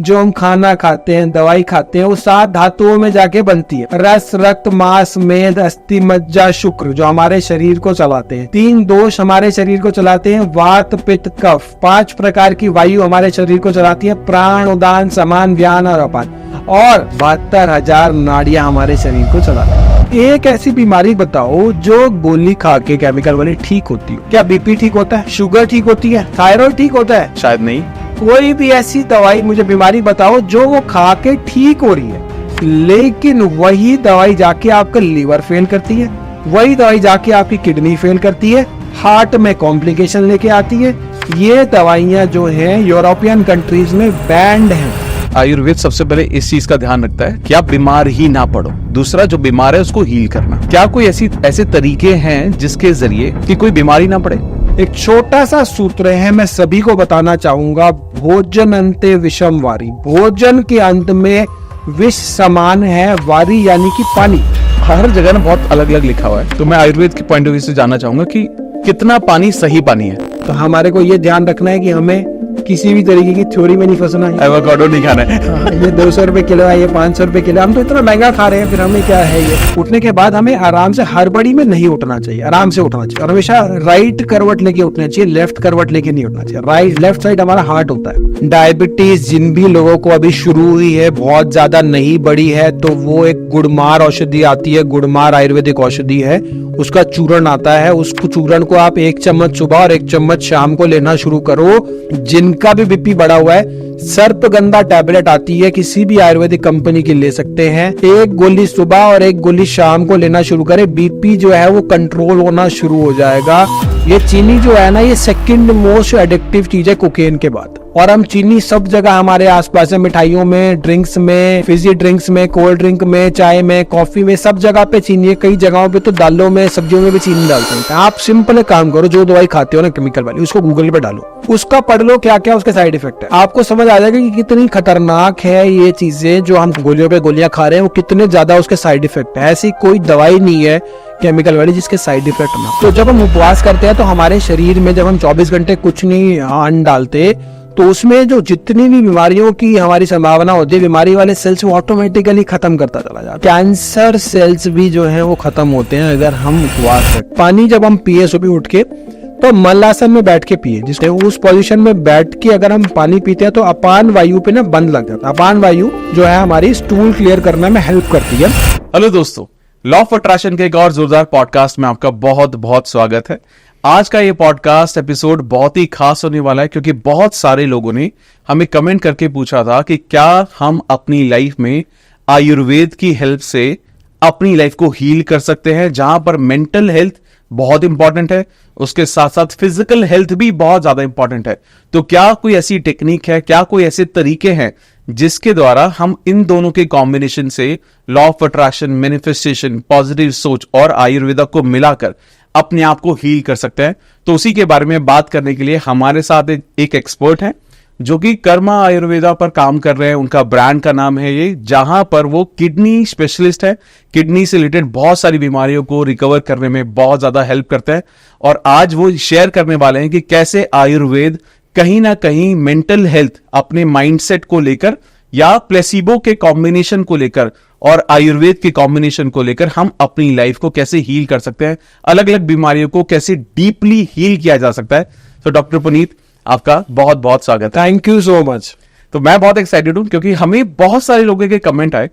जो हम खाना खाते हैं, दवाई खाते हैं, वो 7 धातुओं में जाके बनती है। रस, रक्त, मांस, मेद, अस्थि, मज्जा, शुक्र, जो हमारे शरीर को चलाते हैं। 3 दोष हमारे शरीर को चलाते हैं, वात, पित्त, कफ। 5 प्रकार की वायु हमारे शरीर को चलाती है, प्राण, उदान, समान, व्यान और अपान। और 72,000 नाड़ियां हमारे शरीर को चलाती है। एक ऐसी बीमारी बताओ जो गोली खा के केमिकल वाली ठीक होती हो। क्या बीपी ठीक होता है? शुगर ठीक होती है? थायराइड ठीक होता है? शायद नहीं। कोई भी ऐसी दवाई मुझे बीमारी बताओ जो वो खा के ठीक हो रही है, लेकिन वही दवाई जाके आपका लीवर फेल करती है, वही दवाई जाके आपकी किडनी फेल करती है, हार्ट में कॉम्प्लिकेशन लेके आती है। ये दवाइयां जो हैं यूरोपियन कंट्रीज में बैंड हैं। आयुर्वेद सबसे पहले इस चीज का ध्यान रखता है कि आप बीमार ही ना पड़ो। दूसरा, जो बीमार है उसको हील करना। क्या कोई ऐसे तरीके हैं जिसके जरिए कि कोई बीमारी ना पड़े? एक छोटा सा सूत्र है, मैं सभी को बताना चाहूंगा। भोजन अंते विषम वारी। भोजन के अंत में विष समान है, वारी यानी कि पानी। हर जगह ना बहुत अलग अलग लिखा हुआ है, तो मैं आयुर्वेद के पॉइंट ऑफ व्यू से जानना चाहूंगा कि कितना पानी सही पानी है। तो हमारे को ये ध्यान रखना है कि हमें किसी भी तरीके की थ्योरी में नहीं फंसना है। एवोकाडो नहीं खाना है। ये 200 रुपए किलो है, ये 500 रुपए किलो। हम तो इतना महंगा खा रहे हैं, फिर हमें क्या है। ये उठने के बाद हमें आराम से, हड़बड़ी में नहीं उठना चाहिए, आराम से उठना चाहिए। और हमेशा राइट करवट लेके उठना चाहिए, लेफ्ट करवट लेके नहीं उठना चाहिए। लेफ्ट साइड हमारा हार्ट होता है। डायबिटीज जिन भी लोगों को अभी शुरू हुई है, बहुत ज्यादा नहीं बढ़ी है, तो वो एक गुड़मार औषधि आती है, गुड़मार आयुर्वेदिक औषधि है, उसका चूर्ण आता है। उसको चूर्ण को आप 1 चम्मच सुबह और 1 चम्मच शाम को लेना शुरू करो। जिनका भी बीपी बढ़ा हुआ है, सर्पगंधा टैबलेट आती है, किसी भी आयुर्वेदिक कंपनी की ले सकते हैं। 1 गोली सुबह और 1 गोली शाम को लेना शुरू करें, बीपी जो है वो कंट्रोल होना शुरू हो जाएगा। ये चीनी जो है ना, ये सेकंड मोस्ट एडिक्टिव चीज है कोकेन के बाद। और हम चीनी सब जगह हमारे आसपास है, मिठाइयों में, ड्रिंक्स में, फिजी ड्रिंक्स में, कोल्ड ड्रिंक में, चाय में, कॉफी में, सब जगह पे चीनी है। कई जगहों पे तो दालों में, सब्जियों में भी चीनी डालते हैं। आप सिंपल काम करो, जो दवाई खाते हो ना केमिकल वाली, उसको गूगल पे डालो, उसका पढ़ लो क्या क्या उसके साइड इफेक्ट है। आपको समझ आ जाएगा कि कितनी खतरनाक है ये चीजें जो हम गोलियों पे गोलियां खा रहे हैं, वो कितने ज्यादा उसके साइड इफेक्ट है। ऐसी कोई दवाई नहीं है केमिकल वाली जिसके साइड इफेक्ट ना। तो जब हम उपवास करते हैं तो हमारे शरीर में, जब हम 24 घंटे कुछ नहीं अन्न डालते, तो उसमें जो जितनी भी बीमारियों की हमारी संभावना होती है, बीमारी वाले सेल्स वो ऑटोमेटिकली खत्म करता चला जाता है। कैंसर सेल्स भी जो है वो खत्म होते हैं अगर हम उपवास करें। पानी जब हम पिए सुबह उठ के, तो मल्लासन में बैठ के पिए, जिससे उस पोजीशन में बैठ के अगर हम पानी पीते हैं तो अपान वायु पे ना बंद लग जाता है। अपान वायु जो है हमारी स्टूल क्लियर करने में हेल्प करती है। हेलो दोस्तों, लॉ ऑफ अट्रैक्शन के एक और जोरदार पॉडकास्ट में आपका बहुत बहुत स्वागत है। आज का ये पॉडकास्ट एपिसोड बहुत ही खास होने वाला है, क्योंकि बहुत सारे लोगों ने हमें कमेंट करके पूछा था कि क्या हम अपनी लाइफ में आयुर्वेद की हेल्प से अपनी लाइफ को हील कर सकते हैं, जहां पर मेंटल हेल्थ बहुत इंपॉर्टेंट है, उसके साथ साथ फिजिकल हेल्थ भी बहुत ज्यादा इंपॉर्टेंट है। तो क्या कोई ऐसी टेक्निक है, क्या कोई ऐसे तरीके हैं जिसके द्वारा हम इन दोनों के कॉम्बिनेशन से law of attraction, manifestation, positive सोच और आयुर्वेदा को मिलाकर अपने आप को हील कर सकते हैं? तो उसी के बारे में बात करने के लिए हमारे साथ एक एक्सपर्ट है जो कि कर्मा आयुर्वेदा पर काम कर रहे हैं। उनका ब्रांड का नाम है ये, जहां पर वो किडनी स्पेशलिस्ट है। किडनी से रिलेटेड बहुत सारी बीमारियों को रिकवर करने में बहुत ज्यादा हेल्प करता है। और आज वो शेयर करने वाले हैं कि कैसे आयुर्वेद कहीं ना कहीं मेंटल हेल्थ, अपने माइंडसेट को लेकर या प्लेसिबो के कॉम्बिनेशन को लेकर और आयुर्वेद के कॉम्बिनेशन को लेकर हम अपनी लाइफ को कैसे हील कर सकते हैं, अलग अलग बीमारियों को कैसे डीपली हील किया जा सकता है। तो डॉक्टर पुनीत, आपका बहुत बहुत स्वागत है। Thank you so much. तो मैं बहुत एक्साइटेड हूं, क्योंकि हमें बहुत सारे लोगों के कमेंट आए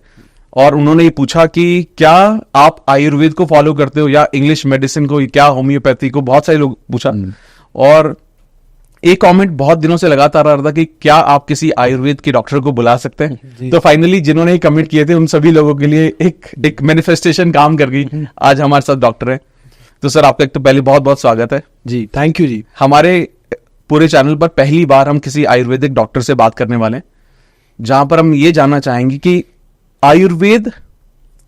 और उन्होंने ये पूछा कि क्या आप आयुर्वेद को फॉलो करते हो या इंग्लिश मेडिसिन को, क्या होम्योपैथी को, बहुत सारे लोग पूछा। और एक कमेंट बहुत दिनों से लगातार आ रहा था कि क्या आप किसी आयुर्वेद के डॉक्टर को बुला सकते हैं। तो फाइनली जिन्होंने कमेंट किए थे उन सभी लोगों के लिए एक मैनिफेस्टेशन काम कर गई। आज हमारे साथ डॉक्टर है। तो सर, आपका एक तो पहले बहुत बहुत स्वागत है जी। थैंक यू जी। हमारे पूरे चैनल पर पहली बार हम किसी आयुर्वेदिक डॉक्टर से बात करने वाले हैं, जहां पर हम ये जानना चाहेंगे कि आयुर्वेद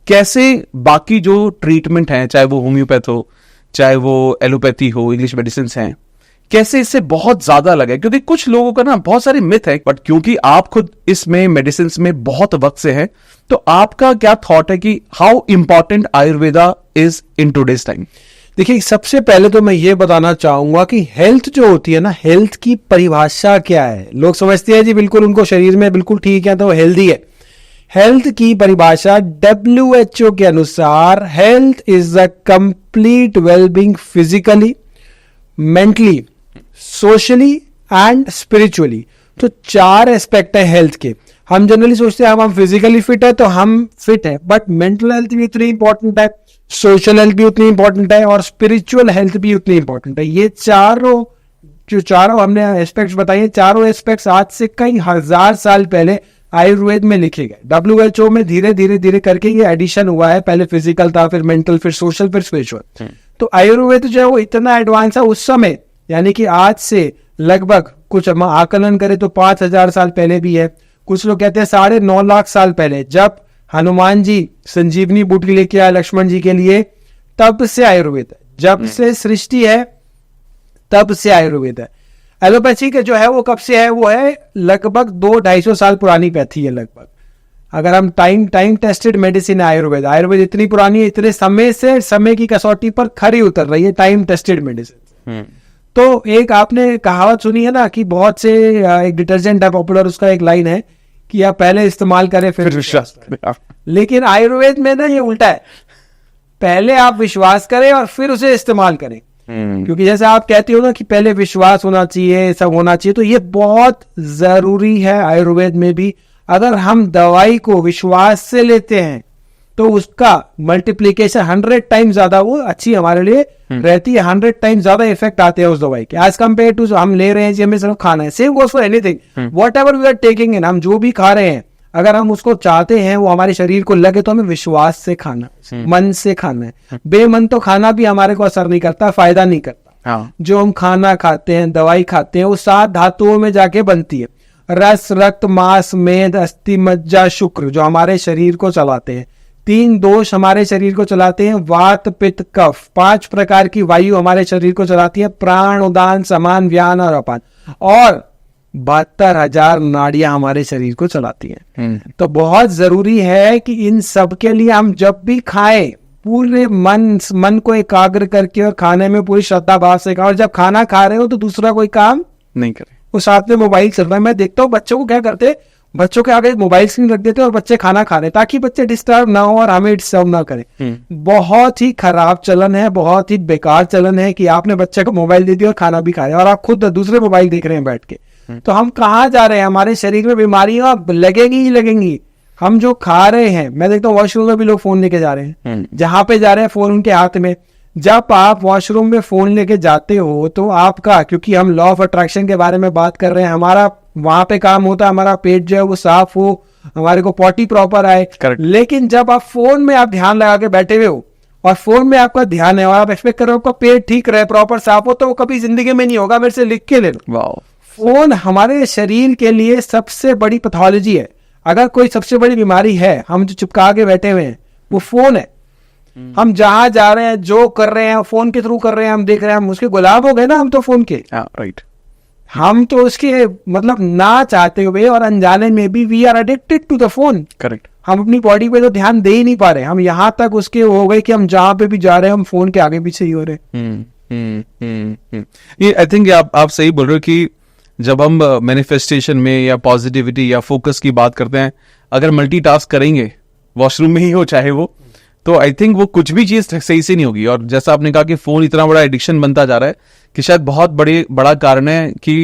कैसे बाकी जो ट्रीटमेंट है, चाहे वो होम्योपैथ हो, चाहे वो एलोपैथी हो, इंग्लिश मेडिसिन हैं, कैसे इससे बहुत ज्यादा अलग है। क्योंकि कुछ लोगों का ना बहुत सारे मिथ है, बट क्योंकि आप खुद इसमें मेडिसिन में बहुत वक्त से हैं, तो आपका क्या थॉट है कि how important Ayurveda is in today's time? देखिए, सबसे पहले तो मैं ये बताना चाहूंगा कि हेल्थ जो होती है ना, हेल्थ की परिभाषा क्या है। लोग समझते हैं जी बिल्कुल उनको शरीर में बिल्कुल ठीक है तो वो हेल्दी है। हेल्थ की परिभाषा WHO के अनुसार health is a complete wellbeing physically, mentally, socially and spiritually. तो 4 एस्पेक्ट है हेल्थ के। हम जनरली सोचते हैं हम फिजिकली फिट है तो हम फिट है, बट मेंटल हेल्थ भी इतनी इंपॉर्टेंट है, सोशल हेल्थ भी उतनी इंपॉर्टेंट है और स्पिरिचुअल हेल्थ भी उतनी इंपॉर्टेंट है। ये चारों हमने एस्पेक्ट्स बताए, चारों एस्पेक्ट्स आज से कई हजार साल पहले आयुर्वेद में लिखे गए। WHO में धीरे धीरे करके ये एडिशन हुआ है। पहले फिजिकल था, फिर मेंटल, फिर सोशल, फिर स्पिरिचुअल। तो आयुर्वेद जो है वो इतना एडवांस है उस समय, यानी कि आज से लगभग कुछ हम आकलन करें तो 5000 साल पहले भी है। कुछ लोग कहते हैं 9.5 लाख साल पहले, जब हनुमान जी संजीवनी बूटी लेके आए लक्ष्मण जी के लिए, तब से आयुर्वेद है। जब से सृष्टि है तब से आयुर्वेद है। एलोपैथी का जो है वो कब से है, वो है लगभग 200-250 साल पुरानी पैथी है लगभग। अगर हम टाइम टेस्टेड मेडिसिन है आयुर्वेद इतनी पुरानी है, इतने समय से समय की कसौटी पर खरी उतर रही है टाइम टेस्टेड मेडिसिन। तो एक आपने कहावत सुनी है ना कि बहुत से एक डिटर्जेंट है पॉपुलर, उसका एक लाइन है कि आप पहले इस्तेमाल करें फिर विश्वास करें। लेकिन आयुर्वेद में ना ये उल्टा है, पहले आप विश्वास करें और फिर उसे इस्तेमाल करें। क्योंकि जैसे आप कहते हो ना कि पहले विश्वास होना चाहिए, सब होना चाहिए, तो ये बहुत जरूरी है आयुर्वेद में भी। अगर हम दवाई को विश्वास से लेते हैं तो उसका मल्टीप्लीकेशन 100 टाइम ज्यादा वो अच्छी हमारे लिए रहती है, 100 टाइम ज्यादा इफेक्ट आते हैं उस दवाई के एज कम्पेयर टू हम ले रहे हैं जी हमें सिर्फ खाना है। Same goes for anything, whatever we are taking in, हम जो भी खा रहे हैं अगर हम उसको चाहते हैं वो हमारे शरीर को लगे तो हमें विश्वास से खाना, मन से खाना है। बेमन तो खाना भी हमारे को असर नहीं करता, फायदा नहीं करता। जो हम खाना खाते हैं, दवाई खाते हैं, वो 7 धातुओं में जाके बनती है। रस, रक्त, मांस, मेद, अस्थि, मज्जा, शुक्र, जो हमारे शरीर को चलाते हैं। 3 दोष हमारे शरीर को चलाते हैं, वात, पित्त, कफ। 5 प्रकार की वायु हमारे शरीर को चलाती है, प्राण, उदान, समान, व्यान और अपान। और 72,000 नाड़ियां हमारे शरीर को चलाती हैं। तो बहुत जरूरी है कि इन सब के लिए हम जब भी खाएं पूरे मन को एकाग्र करके और खाने में पूरी श्रद्धा भाव से खाओ। और जब खाना खा रहे हो तो दूसरा कोई काम नहीं करे, वो साथ में मोबाइल चल रहा है। मैं देखता हूँ बच्चों को क्या करते, बच्चों के आगे मोबाइल स्क्रीन रख देते हैं और बच्चे खाना खा रहे हैं ताकि बच्चे डिस्टर्ब ना हो और हमें डिस्टर्ब ना करें। बहुत ही खराब चलन है, बहुत ही बेकार चलन है कि आपने बच्चे को मोबाइल दे दिया और खाना भी खा रहे हैं और आप खुद दूसरे मोबाइल देख रहे हैं बैठ के। तो हम कहाँ जा रहे हैं, हमारे शरीर में बीमारियां लगेंगी ही लगेंगी। हम जो खा रहे हैं, मैं देखता हूँ वॉशरूम में भी लोग फोन लेके जा रहे हैं, जहां पे जा रहे हैं फोन उनके हाथ में। जब आप वॉशरूम में फोन लेके जाते हो तो आपका, क्योंकि हम लॉ ऑफ अट्रैक्शन के बारे में बात कर रहे हैं, हमारा वहां पे काम होता है हमारा पेट जो है वो साफ हो, हमारे को पॉटी प्रॉपर आए। लेकिन जब आप फोन में आप ध्यान लगा के बैठे हुए हो और फोन में आपका ध्यान है और आप एक्सपेक्ट कर रहे हो आपका पेट ठीक रहे, प्रॉपर साफ हो, तो वो कभी जिंदगी में नहीं होगा। मेरे से लिख के ले लो। फोन हमारे शरीर के लिए सबसे बड़ी पैथोलॉजी है। अगर कोई सबसे बड़ी बीमारी है, हम जो चिपका के बैठे हुए हैं, वो फोन है। हम जहां जा रहे हैं, जो कर रहे हैं, फोन के थ्रू कर रहे हैं, हम देख रहे हैं, हम उसके गुलाम हो गए ना हम तो फोन के। राइट। हम तो उसके मतलब ना चाहते हुए और अनजाने में भी we are addicted to the phone. Correct. हम अपनी बॉडी पे तो ध्यान दे ही नहीं पा रहे। हम यहाँ तक उसके हो गए कि हम जहां पे भी जा रहे हैं हम फोन के आगे पीछे ही हो रहे। ये आई थिंक आप सही बोल रहे हो कि जब हम मैनिफेस्टेशन में या पॉजिटिविटी या फोकस की बात करते हैं, अगर मल्टीटास्क करेंगे, वॉशरूम में ही हो चाहे वो, तो आई थिंक वो कुछ भी चीज सही से नहीं होगी। और जैसा आपने कहा कि फोन इतना बड़ा एडिक्शन बनता जा रहा है कि शायद बहुत बड़ा कारण है कि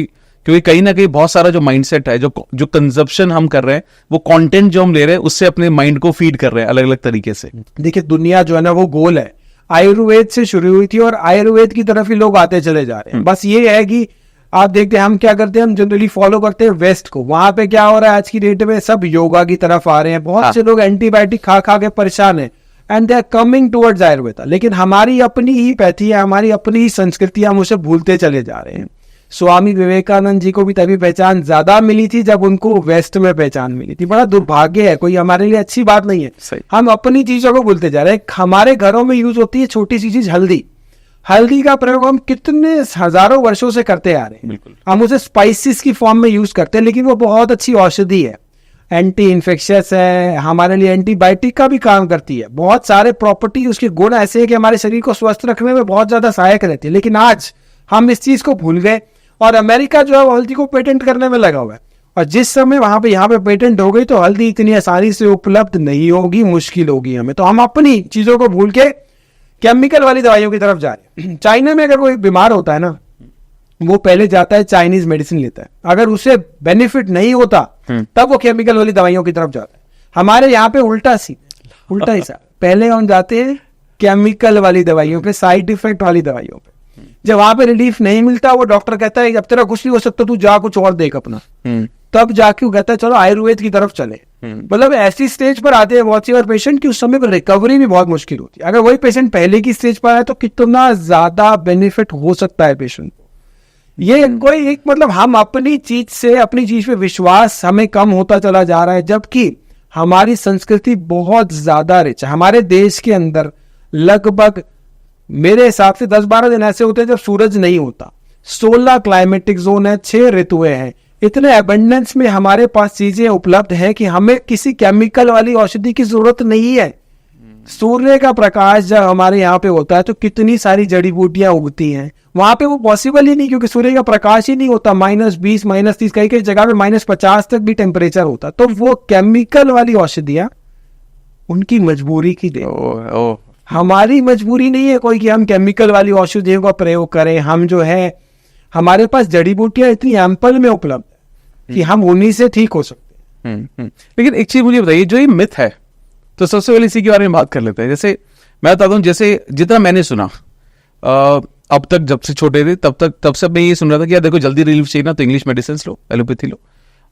क्योंकि कहीं ना कहीं बहुत सारा जो माइंडसेट है, जो कंजप्शन हम कर रहे हैं, वो कंटेंट जो हम ले रहे हैं उससे अपने माइंड को फीड कर रहे हैं अलग अलग तरीके से। देखिए दुनिया जो है ना वो गोल है, आयुर्वेद से शुरू हुई थी और आयुर्वेद की तरफ ही लोग आते चले जा रहे हैं। बस ये है कि आप देखते हैं हम क्या करते हैं, हम जनरली फॉलो करते हैं वेस्ट को। वहां पे क्या हो रहा है आज की डेट में, सब योगा की तरफ आ रहे हैं। बहुत से लोग एंटीबायोटिक खा खा के परेशान है and they are coming towards Ayurveda. लेकिन हमारी अपनी ही पैथी है, हमारी अपनी ही संस्कृति, हम उसे भूलते चले जा रहे हैं। स्वामी विवेकानंद जी को भी तभी पहचान ज्यादा मिली थी जब उनको वेस्ट में पहचान मिली थी। बड़ा दुर्भाग्य है, कोई हमारे लिए अच्छी बात नहीं है। हम अपनी चीजों को भूलते जा रहे हैं। हमारे घरों में यूज होती है छोटी सी चीज हल्दी। हल्दी का प्रयोग हम कितने हजारों वर्षों से करते आ रहे हैं। हम उसे स्पाइसेस की फॉर्म में यूज करते हैं, लेकिन वो बहुत अच्छी औषधि है। एंटी इन्फेक्शियस है, हमारे लिए एंटीबायोटिक का भी काम करती है। बहुत सारे प्रॉपर्टी उसके गुण ऐसे है कि हमारे शरीर को स्वस्थ रखने में बहुत ज्यादा सहायक रहती है। लेकिन आज हम इस चीज को भूल गए और अमेरिका जो है हल्दी को पेटेंट करने में लगा हुआ है। और जिस समय वहां पे यहाँ पे पेटेंट हो गई तो हल्दी इतनी आसानी से उपलब्ध नहीं होगी, मुश्किल होगी हमें। तो हम अपनी चीजों को भूल के केमिकल वाली दवाइयों की तरफ जा रहे हैं। चाइना में अगर कोई बीमार होता है ना, वो पहले जाता है चाइनीज मेडिसिन लेता है, अगर उसे बेनिफिट नहीं होता तब वो केमिकल वाली दवाइयों की तरफ जाता है। हमारे यहाँ पे उल्टा ही सा पहले हम जाते हैं केमिकल वाली दवाइयों पे, साइड इफेक्ट वाली दवाइयों पे। जब वहां पे रिलीफ नहीं मिलता, वो डॉक्टर कहता है अब तेरा कुछ नहीं हो सकता, तू जा कुछ और देख अपना। तब जाके वो कहता है चलो आयुर्वेद की तरफ चले। मतलब ऐसी स्टेज पर आते हैं बहुत सी बार पेशेंट की उस समय पर रिकवरी भी बहुत मुश्किल होती है। अगर वही पेशेंट पहले की स्टेज पर आए तो कितना ज्यादा बेनिफिट हो सकता है पेशेंट। ये कोई एक मतलब हम अपनी चीज पे विश्वास हमें कम होता चला जा रहा है, जबकि हमारी संस्कृति बहुत ज्यादा रिच है। हमारे देश के अंदर लगभग मेरे हिसाब से 10-12 दिन ऐसे होते हैं जब सूरज नहीं होता। 16 क्लाइमेटिक जोन है, 6 ऋतुएं हैं। इतने एबंडेंस में हमारे पास चीजें उपलब्ध हैं कि हमें किसी केमिकल वाली औषधि की जरूरत नहीं है। सूर्य का प्रकाश जब हमारे यहाँ पे होता है तो कितनी सारी जड़ी बूटियां उगती हैं। वहां पे वो पॉसिबल ही नहीं, क्योंकि सूर्य का प्रकाश ही नहीं होता। -20, -30, कई कई जगह पे -50 तक भी टेम्परेचर होता। तो वो केमिकल वाली औषधियां उनकी मजबूरी की दे, हमारी मजबूरी नहीं है कोई कि हम केमिकल वाली औषधियों का प्रयोग करें। हम जो है हमारे पास जड़ी बूटियां इतनी एम्पल में उपलब्ध है कि हम उन्हीं से ठीक हो सकते हैं। लेकिन एक चीज मुझे बताइए, जो ये मिथ है, तो सबसे पहले इसी के बारे में बात कर लेते हैं। जैसे मैं बताता हूँ, जैसे जितना मैंने सुना अब तक, जब से छोटे थे तब से मैं ये सुन रहा था कि यार देखो जल्दी रिलीफ चाहिए ना तो इंग्लिश मेडिसिन लो, एलोपैथी लो,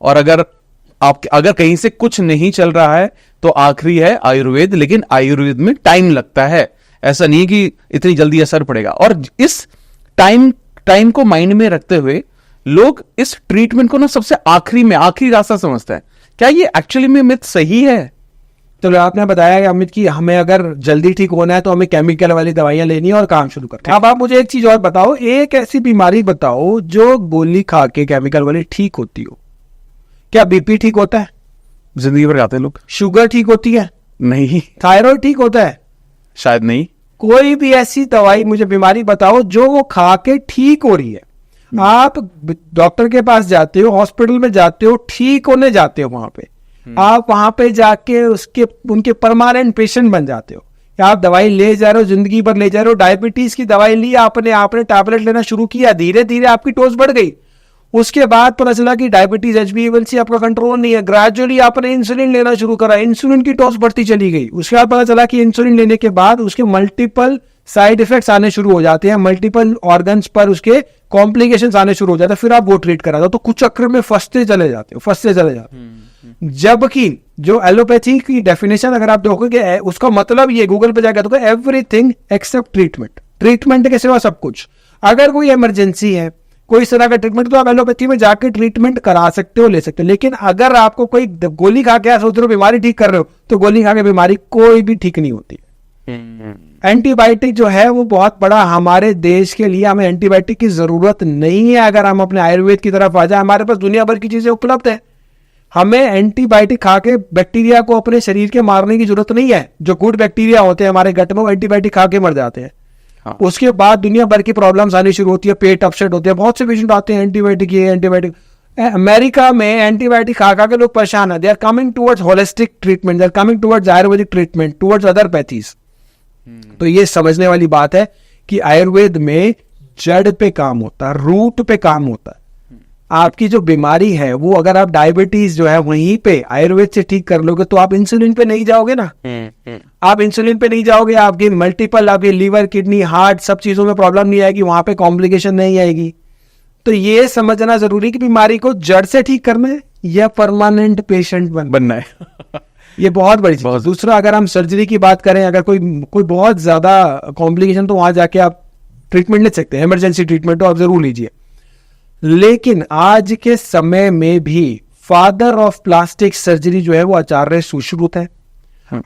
और अगर कहीं से कुछ नहीं चल रहा है तो आखिरी है आयुर्वेद। लेकिन आयुर्वेद में टाइम लगता है, ऐसा नहीं कि इतनी जल्दी असर पड़ेगा। और इस टाइम को माइंड में रखते हुए लोग इस ट्रीटमेंट को ना सबसे आखिरी रास्ता समझते हैं। क्या ये एक्चुअली में मिथ सही है? तो आपने बताया कि अमित की हमें अगर जल्दी ठीक होना है तो हमें केमिकल वाली दवाइयां लेनी है और काम शुरू करना है। अब आप मुझे एक चीज और बताओ, एक ऐसी बीमारी बताओ जो गोली खा के केमिकल वाली ठीक होती हो। क्या बीपी ठीक होता है? जिंदगी भर खाते हैं लोग। शुगर ठीक होती है? नहीं। थायराइड ठीक होता है? शायद नहीं। कोई भी ऐसी दवाई मुझे बीमारी बताओ जो वो खा के ठीक हो रही है। आप डॉक्टर के पास जाते हो, हॉस्पिटल में जाते हो, ठीक होने जाते हो, वहां पे आप वहां पे जाके उनके परमानेंट पेशेंट बन जाते हो। आप दवाई ले जा रहे हो, जिंदगी भर ले जा रहे हो। डायबिटीज की दवाई ली आपने टैबलेट लेना शुरू किया, धीरे धीरे आपकी डोज बढ़ गई। उसके बाद पता चला कि डायबिटीज HbA1c आपका कंट्रोल नहीं है। ग्रेजुअली आपने इंसुलिन लेना शुरू करा, इंसुलिन की डोज बढ़ती चली गई। उसके बाद पता चला कि इंसुलिन लेने के बाद उसके मल्टीपल साइड इफेक्ट्स आने शुरू हो जाते हैं, मल्टीपल ऑर्गन्स पर उसके कॉम्प्लिकेशंस आने शुरू हो जाते हैं। फिर आप वो ट्रीट करा दो, तो कुछ चक्कर में फंसते चले जाते हो। जबकि जो एलोपैथी की डेफिनेशन अगर आप देखोगे, उसका मतलब ये गूगल पे जाकर देखोगे, एवरीथिंग एक्सेप्ट ट्रीटमेंट। ट्रीटमेंट के सिवा सब कुछ। अगर कोई इमरजेंसी है, कोई इस तरह का ट्रीटमेंट, तो आप एलोपैथी में जाकर ट्रीटमेंट करा सकते हो, ले सकते हो। लेकिन अगर आपको कोई गोली खा के सोच रहे हो बीमारी ठीक कर रहे हो, तो गोली खा के बीमारी कोई भी ठीक नहीं होती। एंटीबायोटिक जो है वो बहुत बड़ा हमारे देश के लिए, हमें एंटीबायोटिक की जरूरत नहीं है। अगर हम अपने आयुर्वेद की तरफ आ जाए, हमारे पास दुनिया भर की चीजें उपलब्ध है। हमें एंटीबायोटिक खा के बैक्टीरिया को अपने शरीर के मारने की जरूरत नहीं है। जो गुड बैक्टीरिया होते हैं हमारे गट में, वो एंटीबायोटिक खा के मर जाते हैं। हाँ। उसके बाद दुनिया भर की प्रॉब्लम्स आनी शुरू होती है, पेट अपसेट होते हैं, बहुत से पेशेंट आते हैं एंटीबायोटिक। अमेरिका में एंटीबायोटिक खा के लोग परेशान है। They are coming towards holistic treatment, they are coming towards Ayurvedic treatment, towards other pathies. तो ये समझने वाली बात है कि आयुर्वेद में जड़ पे काम होता है, रूट पे काम होता है। आपकी जो बीमारी है वो अगर आप डायबिटीज जो है वहीं पे आयुर्वेद से ठीक कर लोगे तो आप इंसुलिन पे नहीं जाओगे ना। आप इंसुलिन पे नहीं जाओगे, आपकी मल्टीपल, आपके लीवर, किडनी, हार्ट, सब चीजों में प्रॉब्लम नहीं आएगी, वहां पे कॉम्प्लिकेशन नहीं आएगी। तो ये समझना जरूरी कि बीमारी को जड़ से ठीक करना है या परमानेंट पेशेंट बनना है। ये बहुत बड़ी चीज। दूसरा, अगर हम सर्जरी की बात करें, अगर कोई बहुत ज्यादा कॉम्प्लिकेशन, तो वहां जाके आप ट्रीटमेंट ले सकते हैं, इमरजेंसी ट्रीटमेंट तो आप जरूर लीजिए। लेकिन आज के समय में भी फादर ऑफ प्लास्टिक सर्जरी जो है वो आचार्य सुश्रुत है।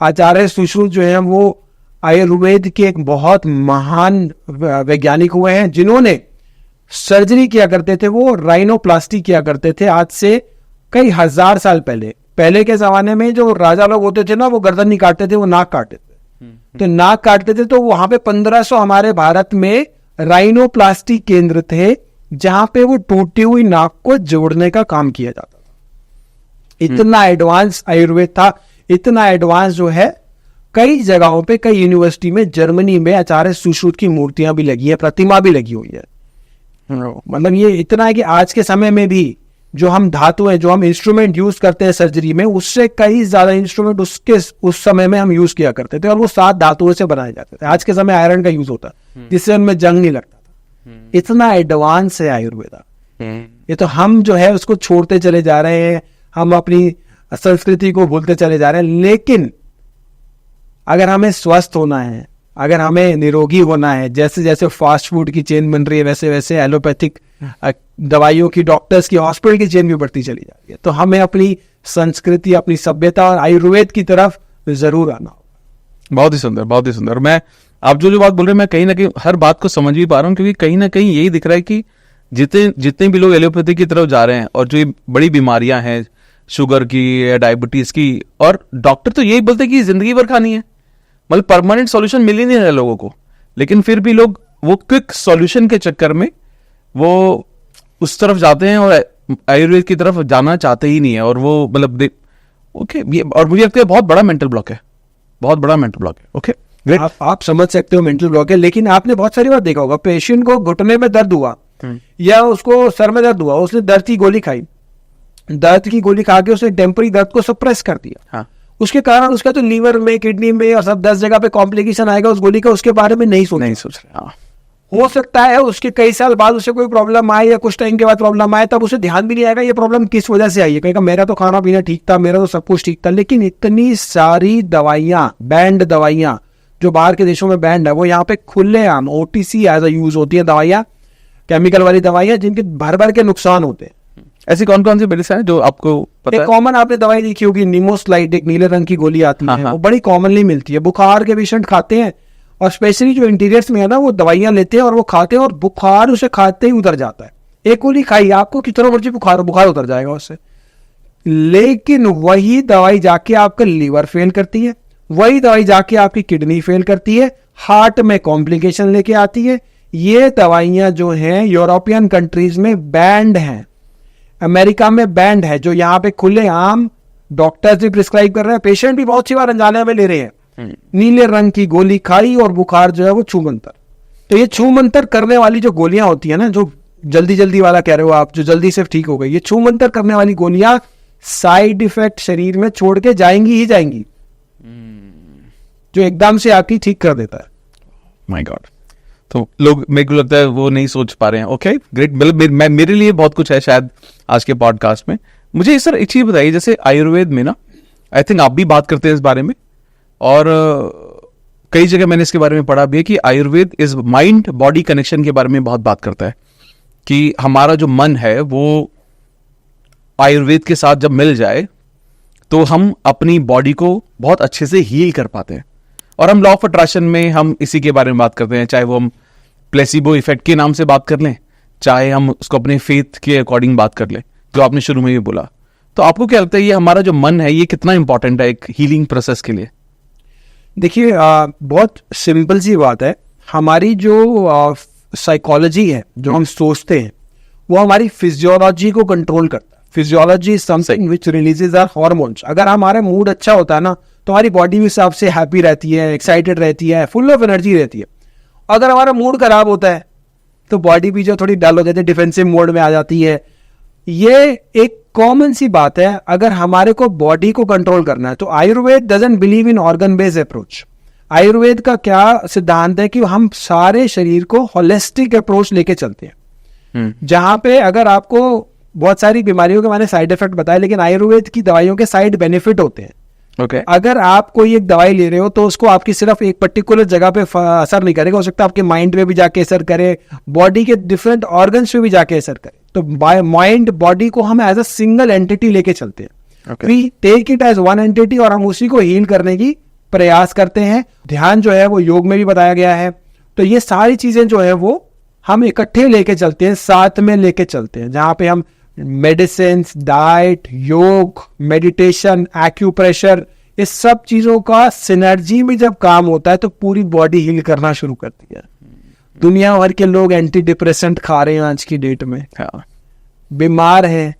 आचार्य सुश्रुत जो है वो आयुर्वेद के एक बहुत महान वैज्ञानिक हुए हैं, जिन्होंने सर्जरी किया करते थे, वो राइनोप्लास्टी किया करते थे आज से कई हजार साल पहले। पहले के जमाने में जो राजा लोग होते थे ना, वो गर्दन नहीं काटते थे, वो नाक काटते थे। तो नाक काटते थे तो वहां पे 1500 हमारे भारत में राइनोप्लास्टी केंद्र थे, जहां पे वो टूटी हुई नाक को जोड़ने का काम किया जाता था। इतना एडवांस आयुर्वेद था, इतना एडवांस जो है कई जगहों पे, कई यूनिवर्सिटी में, जर्मनी में आचार्य सुश्रुत की मूर्तियां भी लगी है, प्रतिमा भी लगी हुई है। मतलब ये इतना है कि आज के समय में भी जो हम धातु है, जो हम इंस्ट्रूमेंट यूज करते हैं सर्जरी में, उससे कई ज्यादा इंस्ट्रूमेंट उस समय में हम यूज किया करते थे, और वो 7 धातुओं से बनाए जाते थे। आज के समय आयरन का यूज होता है, जिससे उनमें जंग नहीं लगता था। इतना एडवांस है आयुर्वेदा। ये तो हम जो है उसको छोड़ते चले जा रहे हैं, हम अपनी संस्कृति को भूलते चले जा रहे हैं। लेकिन अगर हमें स्वस्थ होना है, अगर हमें निरोगी होना है, जैसे जैसे फास्ट फूड की चेन बन रही है, वैसे वैसे एलोपैथिक दवाइयों की, डॉक्टर्स की, हॉस्पिटल की चेन भी बढ़ती चली जा रही है, तो हमें अपनी संस्कृति, अपनी सभ्यता और आयुर्वेद की तरफ जरूर आना होगा। बहुत ही सुंदर, बहुत ही सुंदर। मैं आप जो बात बोल रहे हैं, मैं कहीं ना कहीं हर बात को समझ भी पा रहा हूँ, क्योंकि कहीं ना कहीं यही दिख रहा है कि जितने भी लोग एलोपैथी की तरफ जा रहे हैं, और जो बड़ी बीमारियां हैं, शुगर की, डायबिटीज की, और डॉक्टर तो यही बोलते हैं कि जिंदगी भर खानी है, मतलब परमानेंट सॉल्यूशन मिल ही नहीं रहा लोगों को। लेकिन फिर भी लोग वो क्विक सॉल्यूशन के चक्कर में वो उस तरफ जाते हैं, और आयुर्वेद की तरफ जाना चाहते ही नहीं है। और वो मतलब ओके, ये और मुझे लगता है बहुत बड़ा मेंटल ब्लॉक है, बहुत बड़ा मेंटल ब्लॉक है। ओके, आप समझ सकते हो मेंटल ब्लॉक है। लेकिन आपने बहुत सारी बार देखा होगा, पेशेंट को घुटने में दर्द हुआ या उसको सर में दर्द हुआ, उसने दर्द की गोली खाई, दर्द की गोली खा के उसने टेम्पररी दर्द को सप्रेस कर दिया। हाँ, उसके कारण उसका तो लीवर में, किडनी में और सब 10 जगह पे कॉम्प्लिकेशन आएगा उस गोली का, उसके बारे में नहीं सोच रहे। हाँ, हो सकता है उसके कई साल बाद उसे कोई प्रॉब्लम आए, या कुछ टाइम के बाद प्रॉब्लम आए, तब उसे ध्यान भी नहीं आएगा ये प्रॉब्लम किस वजह से आई है। कहेगा मेरा तो खाना पीना ठीक था, मेरा तो सब कुछ ठीक था। लेकिन इतनी सारी दवाइयां, बैंड दवाइयां जो बाहर के देशों में बैंड है, वो यहाँ पे खुलेआम OTC एज अ यूज होती है दवाइयां, केमिकल वाली दवाइयां, जिनके भर भर के नुकसान होते हैं। ऐसी कौन कौन सी मेडिसिन है जो आपको पता है? कॉमन आपने दवाई देखी होगी, निमोस्लाइड, एक नीले रंग की गोली आती है, वो बड़ी कॉमनली मिलती है। बुखार के पेशेंट खाते हैं, और स्पेशली जो इंटीरियर्स में है ना, वो दवाइयां लेते हैं और वो खाते हैं, और बुखार उसे खाते ही उतर जाता है। एक गोली खाई, आपको कितना मर्जी बुखार उतर जाएगा उससे। लेकिन वही दवाई जाके आपका लीवर फेल करती है, वही दवाई जाके आपकी किडनी फेल करती है, हार्ट में कॉम्प्लिकेशन लेके आती है। ये दवाइयां जो हैं यूरोपियन कंट्रीज में बैंड हैं, अमेरिका में बैंड है, जो यहाँ पे खुलेआम डॉक्टर्स भी प्रिस्क्राइब कर रहे हैं, पेशेंट भी बहुत सी बार अनजाने में ले रहे हैं। नीले रंग की गोली खाई और बुखार जो है वो छूमंतर। तो ये छूमंतर करने वाली जो गोलियां होती है ना, जो जल्दी जल्दी वाला कह रहे हो आप, जो जल्दी से ठीक हो गई, ये छूमंतर करने वाली गोलियां साइड इफेक्ट शरीर में छोड़ के जाएंगी ही जाएंगी, जो एकदम से आपकी ठीक कर देता है। माय गॉड, तो लोग, मेरे को लगता है वो नहीं सोच पा रहे हैं। Okay, great. मेरे लिए बहुत कुछ है शायद आज के पॉडकास्ट में। मुझे सर एक चीज बताइए, जैसे आयुर्वेद में ना, आई थिंक आप भी बात करते हैं इस बारे में, और कई जगह मैंने इसके बारे में पढ़ा भी है कि आयुर्वेद इस माइंड बॉडी कनेक्शन के बारे में बहुत बात करता है, कि हमारा जो मन है वो आयुर्वेद के साथ जब मिल जाए तो हम अपनी बॉडी को बहुत अच्छे से हील कर पाते हैं। और हम लॉ ऑफ अट्रैक्शन में हम इसी के बारे में बात करते हैं, चाहे वो हम प्लेसिबो इफेक्ट के नाम से बात कर लें, चाहे हम उसको अपने फेथ के अकॉर्डिंग बात कर लें, जो आपने शुरू में भी बोला। तो आपको क्या लगता है, ये हमारा जो मन है ये कितना इंपॉर्टेंट है एक हीलिंग प्रोसेस के लिए? देखिए, बहुत सिंपल सी बात है। हमारी जो साइकोलॉजी है, जो हम सोचते हैं, वो हमारी फिजियोलॉजी को कंट्रोल करता है। Physiology is something which releases our hormones. अगर हमारा मूड अच्छा होता है ना, तो हमारी बॉडी भी हिसाब से हैप्पी रहती है, एक्साइटेड रहती है, फुल ऑफ एनर्जी रहती है। अगर हमारा मूड खराब होता है तो बॉडी भी जो थोड़ी डल हो जाती है, डिफेंसिव मोड में आ जाती है। ये एक कॉमन सी बात है अगर हमारे को बॉडी को कंट्रोल करना है। तो Ayurveda doesn't believe in organ based approach. Ayurveda का क्या सिद्धांत है कि हम सारे शरीर को होलिस्टिक अप्रोच लेके चलते हैं, जहां पे अगर आपको बहुत सारी बीमारियों के मैंने साइड इफेक्ट बताए, लेकिन आयुर्वेद की दवाइयों के साइड बेनिफिट होते हैं। Okay. अगर आप कोई एक दवाई ले रहे हो तो उसको आपकी सिर्फ एक पर्टिकुलर जगह पे असर नहीं करेगा, हो सकता है आपके माइंड पे भी जाके असर करे, बॉडी के डिफरेंट ऑर्गन्स पे भी जाके असर करे। तो माइंड बॉडी को हम एज अ सिंगल एंटिटी लेके चलते हैं। We take it as one entity और हम उसी को हील करने की प्रयास करते हैं। ध्यान जो है वो योग में भी बताया गया है। तो ये सारी चीजें जो है वो हम इकट्ठे लेके चलते हैं, साथ में लेके चलते हैं। जहां पे हम मेडिसिन, डाइट, योग, मेडिटेशन, एक्यूप्रेशर, इस सब चीजों का सिनर्जी में जब काम होता है तो पूरी बॉडी हील करना शुरू करती है। दुनिया भर के लोग एंटी डिप्रेसेंट खा रहे हैं आज की डेट में, बीमार हैं,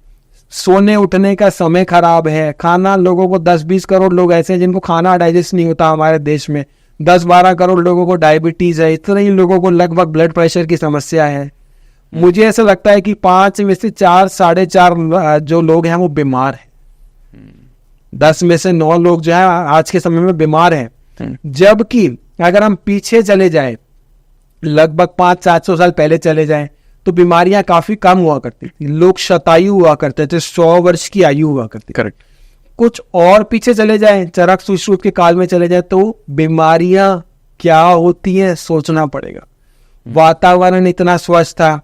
सोने उठने का समय खराब है, खाना, लोगों को 10-20 करोड़ लोग ऐसे हैं जिनको खाना डाइजेस्ट नहीं होता हमारे देश में, 10-12 करोड़ लोगों को डायबिटीज है, इतने ही लोगों को लगभग ब्लड प्रेशर की समस्या है। मुझे ऐसा लगता है कि 5 में से 4, 4.5 जो लोग हैं वो बीमार हैं। 10 में से 9 लोग जो है आज के समय में बीमार हैं। जबकि अगर हम पीछे चले जाएं, लगभग 500-700 साल पहले चले जाएं, तो बीमारियां काफी कम हुआ करती थी, लोग शतायु हुआ करते थे, 100 वर्ष की आयु हुआ करती। करेक्ट। कुछ और पीछे चले जाएं, चरक सुश्रुत के काल में चले जाएं, तो बीमारियां क्या होती हैं सोचना पड़ेगा। वातावरण इतना स्वच्छ था,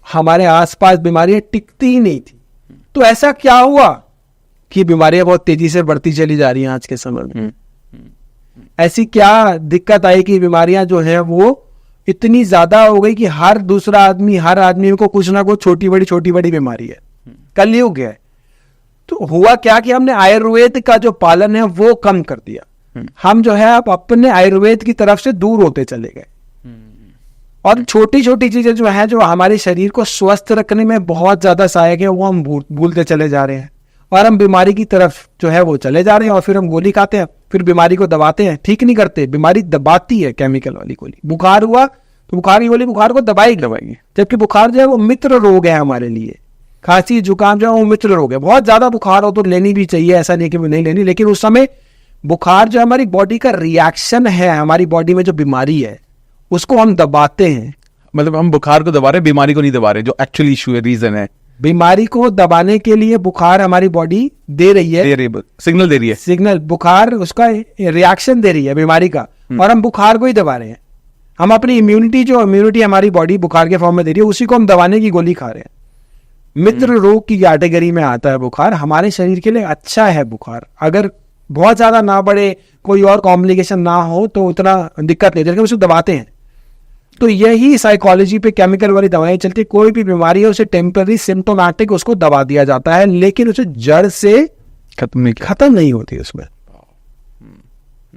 हमारे आसपास बीमारियां टिकती ही नहीं थी। तो ऐसा क्या हुआ कि बीमारियां बहुत तेजी से बढ़ती चली जा रही हैं आज के समय में? ऐसी क्या दिक्कत आई कि बीमारियां जो है वो इतनी ज्यादा हो गई कि हर दूसरा आदमी, हर आदमी को कुछ ना कुछ छोटी बड़ी बीमारी है। कलयुग है। तो हुआ क्या कि हमने आयुर्वेद का जो पालन है वो कम कर दिया। हम जो है अब अपने आयुर्वेद की तरफ से दूर होते चले गए, और छोटी छोटी चीजें जो है जो हमारे शरीर को स्वस्थ रखने में बहुत ज्यादा सहायक है वो हम भूलते चले जा रहे हैं, और हम बीमारी की तरफ जो है वो चले जा रहे हैं, और फिर हम गोली खाते हैं, फिर बीमारी को दबाते हैं। ठीक नहीं करते, बीमारी दबाती है, केमिकल वाली गोली। बुखार हुआ तो बुखार की गोली बुखार को दबाएगी, जबकि बुखार जो है वो मित्र रोग है हमारे लिए। खांसी जुकाम जो है वो मित्र रोग है। बहुत ज्यादा बुखार हो तो लेनी भी चाहिए, ऐसा नहीं कि नहीं लेनी, लेकिन उस समय बुखार जो हमारी बॉडी का रिएक्शन है, हमारी बॉडी में जो बीमारी है उसको हम दबाते हैं। मतलब हम बुखार को दबा रहे, बीमारी को नहीं दबा रहे, जो एक्चुअली इशू है, रीजन है। बीमारी को दबाने के लिए बुखार हमारी बॉडी दे रही है, सिग्नल दे रही है, सिग्नल, बुखार उसका रिएक्शन दे रही है बीमारी का, और हम बुखार को ही दबा रहे हैं। हम अपनी इम्यूनिटी हमारी बॉडी बुखार के फॉर्म में दे रही है, उसी को हम दबाने की गोली खा रहे हैं। मित्र रोग की कैटेगरी में आता है बुखार। हमारे शरीर के लिए अच्छा है बुखार, अगर बहुत ज्यादा ना बढ़े, कोई और कॉम्प्लिकेशन ना हो तो उतना दिक्कत नहीं, लेकिन उसको दबाते हैं। तो यही साइकोलॉजी पे केमिकल वाली दवाएं चलती है। कोई भी बीमारी है उसे टेम्पररी सिम्टोमैटिक उसको दबा दिया जाता है, लेकिन उसे जड़ से खत्म नहीं होती उसमें।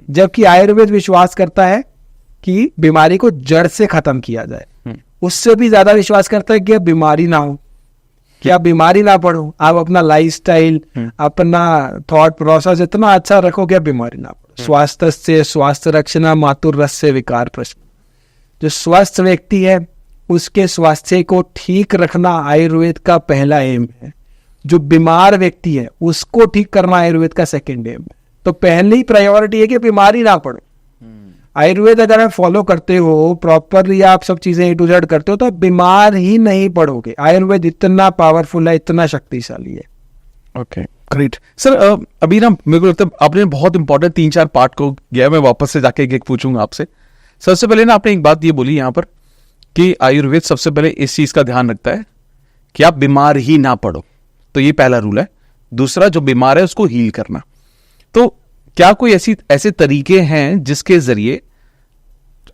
जबकि आयुर्वेद विश्वास करता है कि बीमारी को जड़ से खत्म किया जाए। उससे भी ज्यादा विश्वास करता है कि अब बीमारी ना हो, क्या बीमारी ना पड़ो, आप अपना लाइफस्टाइल, अपना थॉट प्रोसेस इतना अच्छा रखो कि बीमारी ना पड़ो। स्वास्थ्य से स्वास्थ्य रक्षणा मातुर्रस्य विकार प्रश्न। जो स्वस्थ व्यक्ति है उसके स्वास्थ्य को ठीक रखना आयुर्वेद का पहला एम है। जो बीमार व्यक्ति है उसको ठीक करना आयुर्वेद का सेकंड एम है। तो पहली प्रायोरिटी है कि बीमारी ना पड़े। आयुर्वेद अगर आप फॉलो करते हो प्रॉपरली, आप सब चीजें A to Z करते हो, तो आप बीमार ही नहीं पड़ोगे। आयुर्वेद इतना पावरफुल है, इतना शक्तिशाली है। Okay, great sir. अभी ना मेरे को लगता है आपने बहुत इंपॉर्टेंट 3-4 पार्ट को गया, मैं वापस से जाके एक पूछूंगा आपसे। सबसे पहले ना आपने एक बात ये बोली यहाँ पर कि आयुर्वेद सबसे पहले इस चीज का ध्यान रखता है कि आप बीमार ही ना पड़ो, तो ये पहला रूल है। दूसरा, जो बीमार है उसको हील करना। तो क्या कोई ऐसे तरीके हैं जिसके जरिए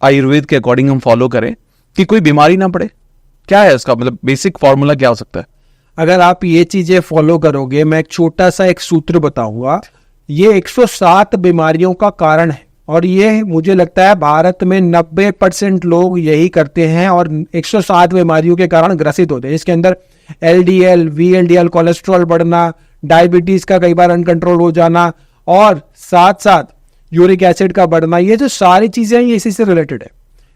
आयुर्वेद के अकॉर्डिंग हम फॉलो करें कि कोई बीमारी ना पड़े? क्या है उसका मतलब बेसिक फॉर्मूला क्या हो सकता है? अगर आप ये चीजें फॉलो करोगे, मैं एक छोटा सा एक सूत्र बताऊंगा। ये 107 बीमारियों का कारण है, और ये मुझे लगता है भारत में 90% लोग यही करते हैं, और 107 बीमारियों के कारण ग्रसित होते हैं। इसके अंदर LDL, VLDL, कोलेस्ट्रॉल बढ़ना, डायबिटीज का कई बार अनकंट्रोल हो जाना, और साथ साथ यूरिक एसिड का बढ़ना, ये जो सारी चीजें हैं इसी से रिलेटेड है।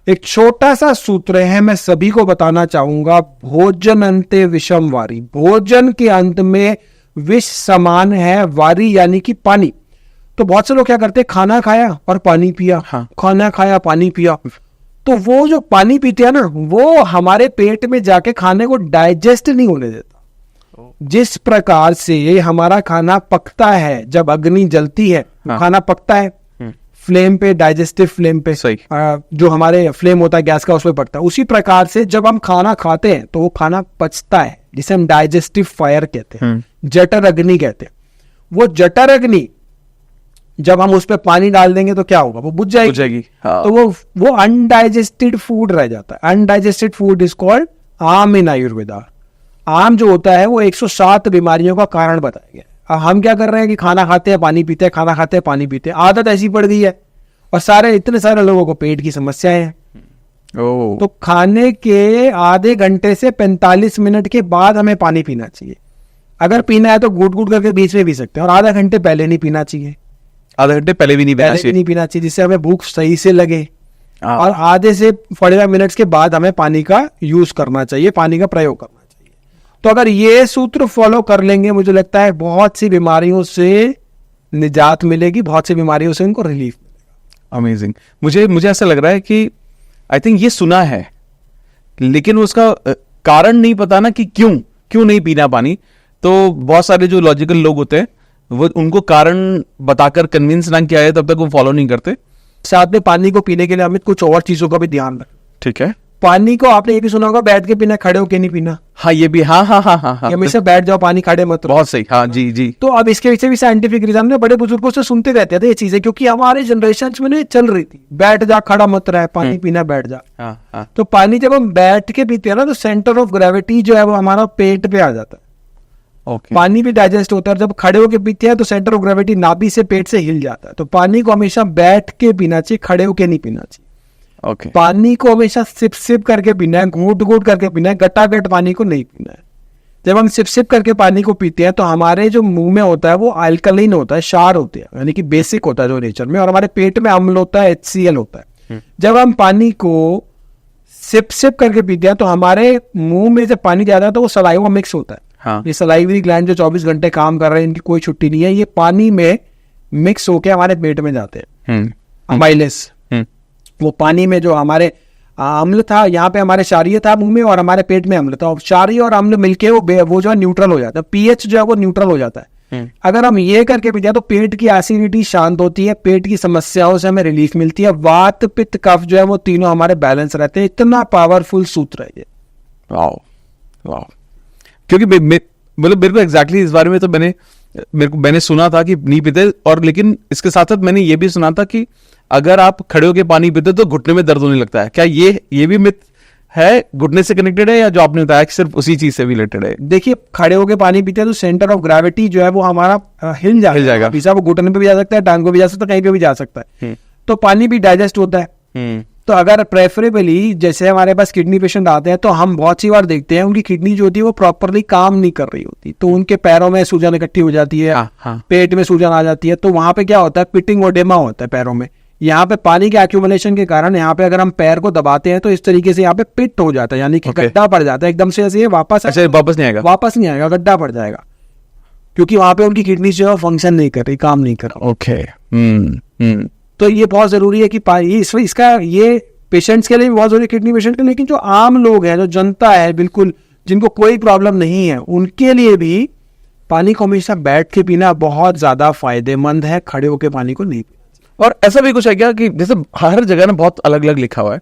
एक छोटा सा सूत्र है, मैं सभी को बताना चाहूंगा। भोजन अंते विषम वारी। भोजन के अंत में विष समान है, वारी यानी कि पानी। तो बहुत से लोग क्या करते हैं, खाना खाया और पानी पिया, हाँ। खाना खाया पानी पिया, तो वो जो पानी पीते हैं ना, वो हमारे पेट में जाके खाने को डाइजेस्ट नहीं होने देता। जिस प्रकार से हमारा खाना पकता है, जब अग्नि जलती है, हाँ। खाना पकता है फ्लेम पे, डाइजेस्टिव फ्लेम पे, जो हमारे फ्लेम होता है गैस का, उसमें पकता है। उसी प्रकार से जब हम खाना खाते हैं तो वो खाना पचता है, जिसे हम डाइजेस्टिव फायर कहते हैं, जठर अग्नि कहते हैं। वो जठर अग्नि जब हम उस पर पानी डाल देंगे तो क्या होगा, वो बुझ जाएगी। हाँ। तो वो अनडाइजेस्टेड फूड रह जाता है। अनडाइजेस्टेड फूड इज कॉल्ड आम इन आयुर्वेदा। आम जो होता है वो 107 बीमारियों का कारण बताया गया है। हम क्या कर रहे हैं कि खाना खाते हैं पानी पीते हैं, खाना खाते हैं पानी पीते हैं, आदत ऐसी पड़ गई है और इतने सारे लोगों को पेट की समस्याएं हैं। तो खाने के आधे घंटे से 45 मिनट के बाद हमें पानी पीना चाहिए। अगर पीना है तो घूट घूट करके बीच में पी सकते हैं और आधा घंटे पहले नहीं पीना चाहिए। आधा घंटे पहले भी नहीं पीना चाहिए जिससे हमें भूख सही से लगे। और आधे से 45 मिनट्स के बाद हमें पानी का यूज करना चाहिए, पानी का प्रयोग करना चाहिए। तो अगर ये सूत्र फॉलो कर लेंगे, मुझे लगता है बहुत सी बीमारियों से निजात मिलेगी, बहुत सी बीमारियों से उनको रिलीफ मिलेगा। अमेजिंग। मुझे ऐसा लग रहा है कि आई थिंक ये सुना है लेकिन उसका कारण नहीं पता ना कि क्यों नहीं पीना पानी। तो बहुत सारे जो लॉजिकल लोग होते हैं वो उनको कारण बताकर कन्विंस ना किया है तब तक वो फॉलो नहीं करते। साथ में पानी को पीने के लिए हमें कुछ और चीजों का भी ध्यान रखें। ठीक है। पानी को आपने ये भी सुना होगा बैठ के पीना, खड़े होके नहीं पीना। हाँ ये भी, हाँ। हमेशा बैठ जाओ, पानी खड़े मत रहो। बहुत सही, हाँ जी। तो अब इसके पीछे भी साइंटिफिक रीजन है, बड़े बुजुर्गों से सुनते रहते थे ये चीजें, क्योंकि हमारे जनरेशन में ये चल रही थी, बैठ जा खड़ा मत रहे, पानी पीना बैठ जा। हाँ। तो पानी जब हम बैठ के पीते हैं ना तो सेंटर ऑफ ग्रेविटी जो है वो हमारा पेट पे आ जाता है। ओके। पानी भी डाइजेस्ट होता है। जब खड़े होके पीते हैं तो सेंटर ऑफ ग्रेविटी नाभि से पेट से हिल जाता है। तो पानी को हमेशा बैठ के पीना चाहिए, खड़े होके नहीं पीना चाहिए। ओके। पानी को हमेशा सिप सिप करके पीना है, घूट घूट करके पीना है, गटागट पानी को नहीं पीना है। जब हम सिप सिप करके पानी को पीते हैं तो हमारे जो मुंह में होता है वो अल्कलाइन होता है, क्षार होते हैं, यानी कि बेसिक होता है जो नेचर में, और हमारे पेट में अम्ल होता है, HCl होता है। जब हम पानी को सिप सिप करके पीते हैं तो हमारे मुंह में जब पानी जाता है तो वो सलाइवा मिक्स होता है। हाँ। ये सलाइवरी ग्लैंड जो 24 घंटे काम कर रहे हैं, इनकी कोई छुट्टी नहीं है, ये पानी में मिक्स होके हमारे पेट में जाते हैं। अमाइलेस, वो पानी में जो हमारे अम्ल था, यहाँ पे हमारे क्षारीय था मुंह में और हमारे पेट में अम्ल था, और क्षारीय और अम्ल मिलके वो जो है न्यूट्रल हो जाता है, पीएच जो है वो न्यूट्रल हो जाता है। अगर हम ये करके पीते हैं तो पेट की एसिडिटी शांत होती है, पेट की समस्याओं से हमें रिलीफ मिलती है, वात पित्त कफ जो है वो तीनों हमारे बैलेंस रहते हैं। इतना पावरफुल सूत्र है ये। वाओ। क्योंकि मतलब मेरे को एग्जैक्टली इस बारे में तो मैंने सुना था कि नहीं पीते, और लेकिन इसके साथ साथ मैंने ये भी सुना था कि अगर आप खड़े होकर पानी पीते तो घुटने में दर्द होने लगता है। क्या ये भी मिथ है, घुटने से कनेक्टेड है, या जो आपने बताया कि सिर्फ उसी चीज से रिलेटेड है? देखिए, खड़े होकर पानी पीते हैं तो सेंटर ऑफ ग्रेविटी जो है वो हमारा हिल जाएगा। वो घुटने पे भी जा सकता है, टांग को भी जा सकता है, कहीं पे भी जा सकता है। तो पानी भी डाइजेस्ट होता है। तो अगर प्रेफरेबली जैसे हमारे पास किडनी पेशेंट आते हैं तो हम बहुत सी बार देखते हैं उनकी किडनी जो होती है वो प्रॉपरली काम नहीं कर रही होती, तो उनके पैरों में सूजन इकट्ठी हो जाती है, पेट में सूजन आ जाती है। तो वहां पे क्या होता है, पिटिंग ओडेमा होता है पैरों में। यहाँ पे पानी के एक्यूमुलेशन के कारण यहाँ पे अगर हम पैर को दबाते हैं तो इस तरीके से यहाँ पे पिट हो जाता है, यानी कि गड्ढा पड़ जाता है एकदम से, ऐसे वापस नहीं आएगा, गड्ढा पड़ जाएगा, क्योंकि वहां पे उनकी किडनी जो है फंक्शन नहीं कर रही, काम नहीं कर रही। ओके। तो ये बहुत जरूरी है कि इसका ये पेशेंट्स के लिए भी बहुत जरूरी है, किडनी पेशेंट के लिए, लेकिन जो आम लोग हैं, जो जनता है बिल्कुल, जिनको कोई प्रॉब्लम नहीं है, उनके लिए भी पानी को हमेशा बैठ के पीना बहुत ज्यादा फायदेमंद है, खड़े होकर पानी को नहीं पीना। और ऐसा भी कुछ है क्या कि जैसे हर जगह ना बहुत अलग अलग लिखा हुआ है,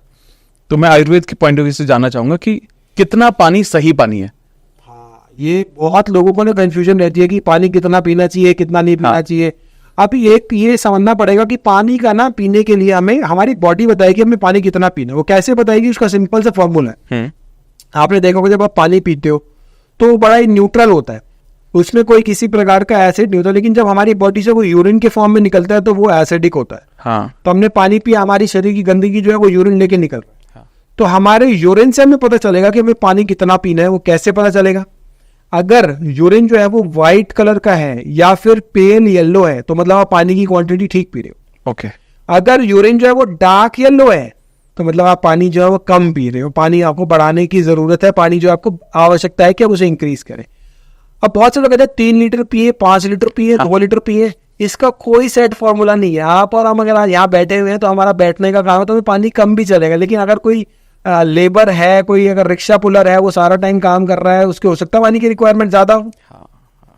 तो मैं आयुर्वेद के पॉइंट ऑफ व्यू से जानना चाहूंगा कि कितना पानी सही पानी है? हाँ, ये बहुत लोगों को ना कंफ्यूजन रहती है कि पानी कितना पीना चाहिए, कितना नहीं पीना चाहिए। अब ये समझना पड़ेगा कि पानी का ना पीने के लिए हमें हमारी बॉडी बताएगी हमें पानी कितना पीना है। वो कैसे बताएगी, उसका सिंपल सा फॉर्मूला है। आपने देखा होगा जब आप पानी पीते हो तो बड़ा ही न्यूट्रल होता है, उसमें कोई किसी प्रकार का एसिड नहीं होता, लेकिन जब हमारी बॉडी से वो यूरिन के फॉर्म में निकलता है तो वो एसिडिक होता है। हाँ। तो हमने पानी पिया, हमारी शरीर की गंदगी जो है वो यूरिन लेके निकल रहा है। हाँ। तो हमारे यूरिन से हमें पता चलेगा कि हमें पानी कितना पीना है। वो कैसे पता चलेगा? अगर यूरिन जो है वो व्हाइट कलर का है या फिर पेल येलो है तो मतलब आप पानी की क्वांटिटी ठीक पी रहे हो। ओके। अगर यूरिन जो है वो डार्क येलो है तो मतलब आप पानी जो है वो कम पी रहे हो, पानी आपको बढ़ाने की जरूरत है, पानी जो आपको आवश्यकता है कि आप उसे इंक्रीज करें। अब बहुत से लोग कहते हैं 3 लीटर पिए, 5 लीटर पिए, 2 लीटर पिए, इसका कोई सेट फॉर्मूला नहीं है। आप और हम अगर यहाँ बैठे हुए हैं तो हमारा बैठने का काम है तो हमें पानी कम भी चलेगा, लेकिन अगर कोई लेबर है, कोई अगर रिक्शा पुलर है, वो सारा टाइम काम कर रहा है, उसके हो सकता है पानी की रिक्वायरमेंट ज्यादा हो।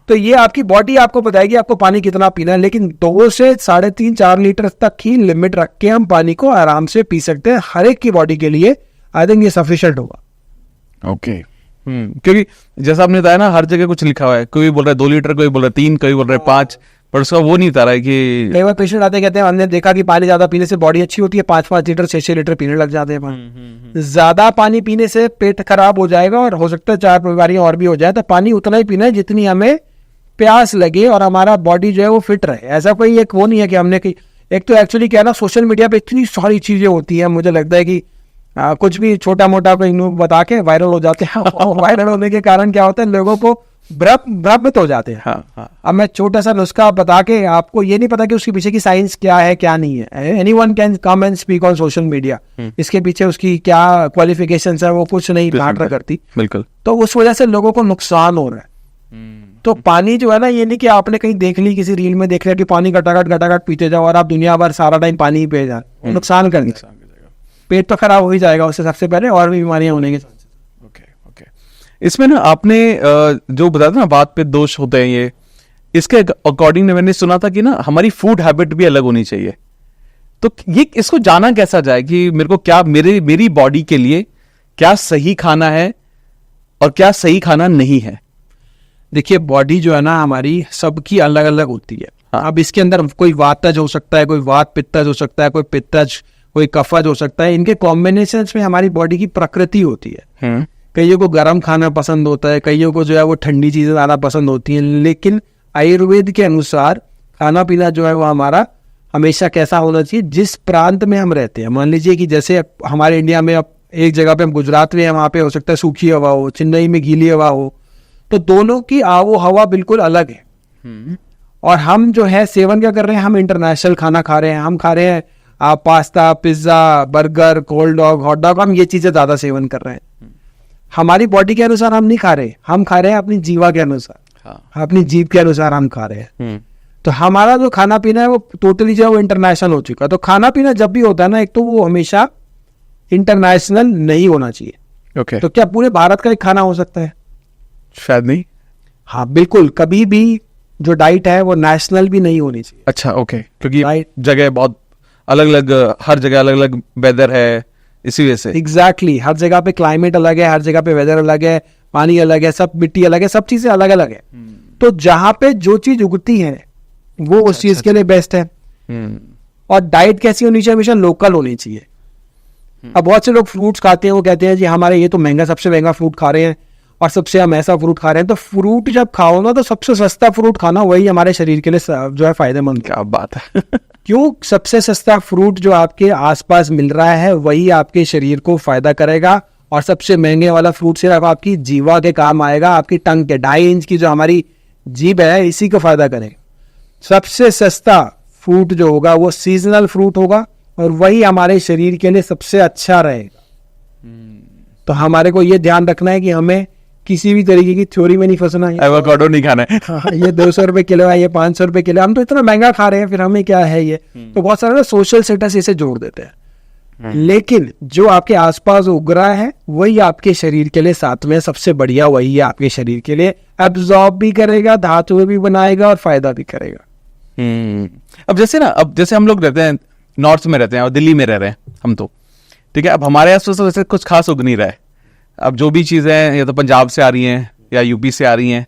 तो ये आपकी बॉडी आपको बताएगी आपको पानी कितना पीना है, लेकिन 2 से 3.5-4 लीटर तक ही लिमिट रख के हम पानी को आराम से पी सकते हैं हर एक की बॉडी के लिए। आई थिंक ये सफिशिएंट होगा। ओके। क्योंकि जैसा आपने बताया ना, हर जगह कुछ लिखा हुआ है, कोई बोल रहा है 2 लीटर, कोई बोल रहा है 3, कोई बोल रहा है 5, पर उसका वो नहीं उतारा है कि कई बार पेशेंट आते कहते हैं हमने देखा कि पानी ज्यादा पीने से बॉडी अच्छी होती है, 5-5 लीटर 6-6 लीटर पीने लग जाते हैं पानी। ज्यादा पानी पीने से पेट खराब हो जाएगा और हो सकता है 4 बीमारियां और भी हो जाए। तो पानी उतना ही पीना है जितनी हमें प्यास लगे और हमारा बॉडी जो है वो फिट रहे। ऐसा कोई एक वो नहीं है कि हमने कि एक तो एक्चुअली क्या है ना, सोशल मीडिया पे इतनी सारी चीजें होती हैं, मुझे लगता है कि कुछ भी छोटा मोटा कोई बता के वायरल हो जाते हैं। और वायरल होने के कारण क्या होता है, लोगों को भ्रमित हो जाते हैं। हाँ। अब मैं छोटा सा नुस्खा बता के, आपको ये नहीं पता कि उसके पीछे की साइंस क्या है क्या नहीं है। Anyone can come and speak on social media, इसके पीछे उसकी क्या क्वालिफिकेशंस है वो कुछ नहीं मैटर करती। बिल्कुल। तो उस वजह से लोगों को नुकसान हो रहा है। तो पानी जो है ना, ये नहीं कि आपने कहीं देख ली, किसी रील में देख लिया कि पानी घटाघट पीते जाओ और आप दुनिया भर सारा टाइम पानी पे जाओ, नुकसान कर देगा। पेट तो खराब हो ही जाएगा उससे सबसे पहले, और भी बीमारियां होने के। ओके। इसमें ना आपने जो बताया था ना बात पे दोष होते हैं, ये इसके अकॉर्डिंग मैंने सुना था कि ना हमारी फूड हैबिट भी अलग होनी चाहिए। तो ये इसको जाना कैसा जाए कि मेरे को क्या मेरी बॉडी के लिए क्या सही खाना है और क्या सही खाना नहीं है? देखिए, बॉडी जो है ना हमारी सबकी अलग अलग होती है। हाँ। अब इसके अंदर कोई वातज हो सकता है, कोई वात पित्तज हो सकता है, कोई पित्तज, कोई कफज हो सकता है। इनके कॉम्बिनेशन में हमारी बॉडी की प्रकृति होती है। कईयों को गर्म खाना पसंद होता है, कईयों को जो है वो ठंडी चीजें ज्यादा पसंद होती हैं। लेकिन आयुर्वेद के अनुसार खाना पीना जो है वो हमारा हमेशा कैसा होना चाहिए, जिस प्रांत में हम रहते हैं। मान लीजिए कि जैसे हमारे इंडिया में अब एक जगह पे हम गुजरात में हैं, वहाँ पे हो सकता है सूखी हवा हो, चेन्नई में गीली हवा हो, तो दोनों की आबो हवा बिल्कुल अलग है। और हम जो है सेवन क्या कर रहे हैं, हम इंटरनेशनल खाना खा रहे हैं। हम खा रहे हैं pasta, pizza, burger, cold dog, hot dog, हम ये चीजें ज्यादा सेवन कर रहे हैं। हमारी बॉडी के अनुसार हम नहीं खा रहे, हम खा रहे हैं अपनी जीवा के अनुसार। हाँ। अपनी जीभ के अनुसार हम खा रहे हैं। तो हमारा जो खाना पीना है वो टोटली जो है वो इंटरनेशनल हो चुका है। तो खाना पीना जब भी होता है ना, एक तो वो हमेशा इंटरनेशनल नहीं होना चाहिए। ओके। तो क्या पूरे भारत का एक खाना हो सकता है? शायद नहीं। हाँ बिल्कुल, कभी भी जो डाइट है वो नेशनल भी नहीं होनी चाहिए। अच्छा, ओके। क्योंकि Right. जगह बहुत अलग अलग, हर जगह अलग अलग वेदर है, इसी वजह से। एग्जैक्टली हर जगह पे क्लाइमेट अलग है, हर जगह पे वेदर अलग है, पानी अलग है, सब मिट्टी अलग है, सब चीजें अलग अलग है। तो जहाँ पे जो चीज उगती है वो उस चीज के लिए बेस्ट है। और डाइट कैसी होनी चाहिए, हमेशा लोकल होनी चाहिए। अब बहुत से लोग फ्रूट्स खाते हैं, वो कहते हैं जी हमारे ये तो महंगा, सबसे महंगा फ्रूट खा रहे हैं और सबसे हम ऐसा फ्रूट खा रहे हैं। तो फ्रूट जब खाओ ना, तो सबसे सस्ता फ्रूट खाना, वही हमारे शरीर के लिए जो है फायदेमंद। क्या बात है। क्यों? सबसे सस्ता फ्रूट जो आपके आसपास मिल रहा है वही आपके शरीर को फायदा करेगा। और सबसे महंगे वाला फ्रूट सिर्फ आपकी जीवा के काम आएगा, आपकी टंग के 2.5 इंच की जो हमारी जीभ है इसी को फायदा करेगा। सबसे सस्ता फ्रूट जो होगा वो सीजनल फ्रूट होगा और वही हमारे शरीर के लिए सबसे अच्छा रहेगा। तो हमारे को ये ध्यान रखना है कि हमें किसी भी तरीके की थ्योरी में नहीं फंसना है। एवोकाडो नहीं खाना है। हाँ, ये 200 रुपए किलो है, ये 500 रुपए किलो, हम तो इतना महंगा खा रहे हैं, फिर हमें क्या है ये। तो बहुत सारे सोशल स्टेटस इसे जोड़ देते हैं। लेकिन जो आपके आसपास उग रहा है वही आपके शरीर के लिए साथ में सबसे बढ़िया वही है, आपके शरीर के लिए एब्जॉर्ब भी करेगा, धातुएं भी बनाएगा और फायदा भी करेगा। अब जैसे हम लोग रहते हैं नॉर्थ में, रहते हैं और दिल्ली में रह रहे हैं हम, तो ठीक है। अब हमारे आसपास तो वैसे कुछ खास उग नहीं रहा है। अब जो भी चीजें या तो पंजाब से आ रही हैं या यूपी से आ रही हैं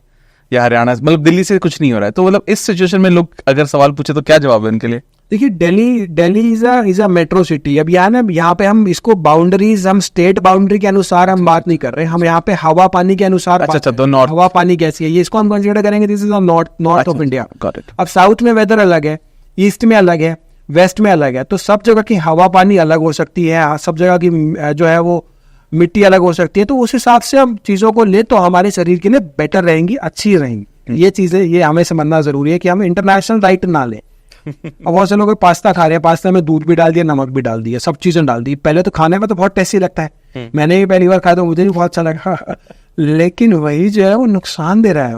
या हरियाणा से, मतलब दिल्ली से कुछ नहीं हो रहा है। तो मतलब इस सिचुएशन में लोग अगर सवाल पूछे तो क्या जवाब है उनके लिए? देखिए, Delhi is a metro city. अब यहाँ पे हम इसको बाउंड्रीज, हम स्टेट बाउंड्री के अनुसार हम बात नहीं कर रहे हैं, हम यहाँ पे हवा पानी के अनुसार। अच्छा, तो नॉर्थ हवा पानी कैसी है ये इसको हम कंसिडर करेंगे, this is north of India. Got it. अब साउथ में वेदर अलग है, ईस्ट में अलग है, वेस्ट में अलग है। तो सब जगह की हवा पानी अलग हो सकती है, सब जगह की जो है वो मिट्टी अलग हो सकती है। तो उस हिसाब से हम चीजों को ले तो हमारे शरीर के लिए बेटर रहेंगी, अच्छी रहेंगी। ये चीजें ये हमें समझना जरूरी है कि हम इंटरनेशनल डाइट ना लें। अब बहुत से लोग पास्ता खा रहे हैं, पास्ता में दूध भी डाल दिया, नमक भी डाल दिया, सब चीजें डाल दी। पहले तो खाने में तो बहुत टेस्टी लगता है, मैंने भी पहली बार खाया तो मुझे भी बहुत अच्छा लगा। लेकिन वही जो है वो नुकसान दे रहा है।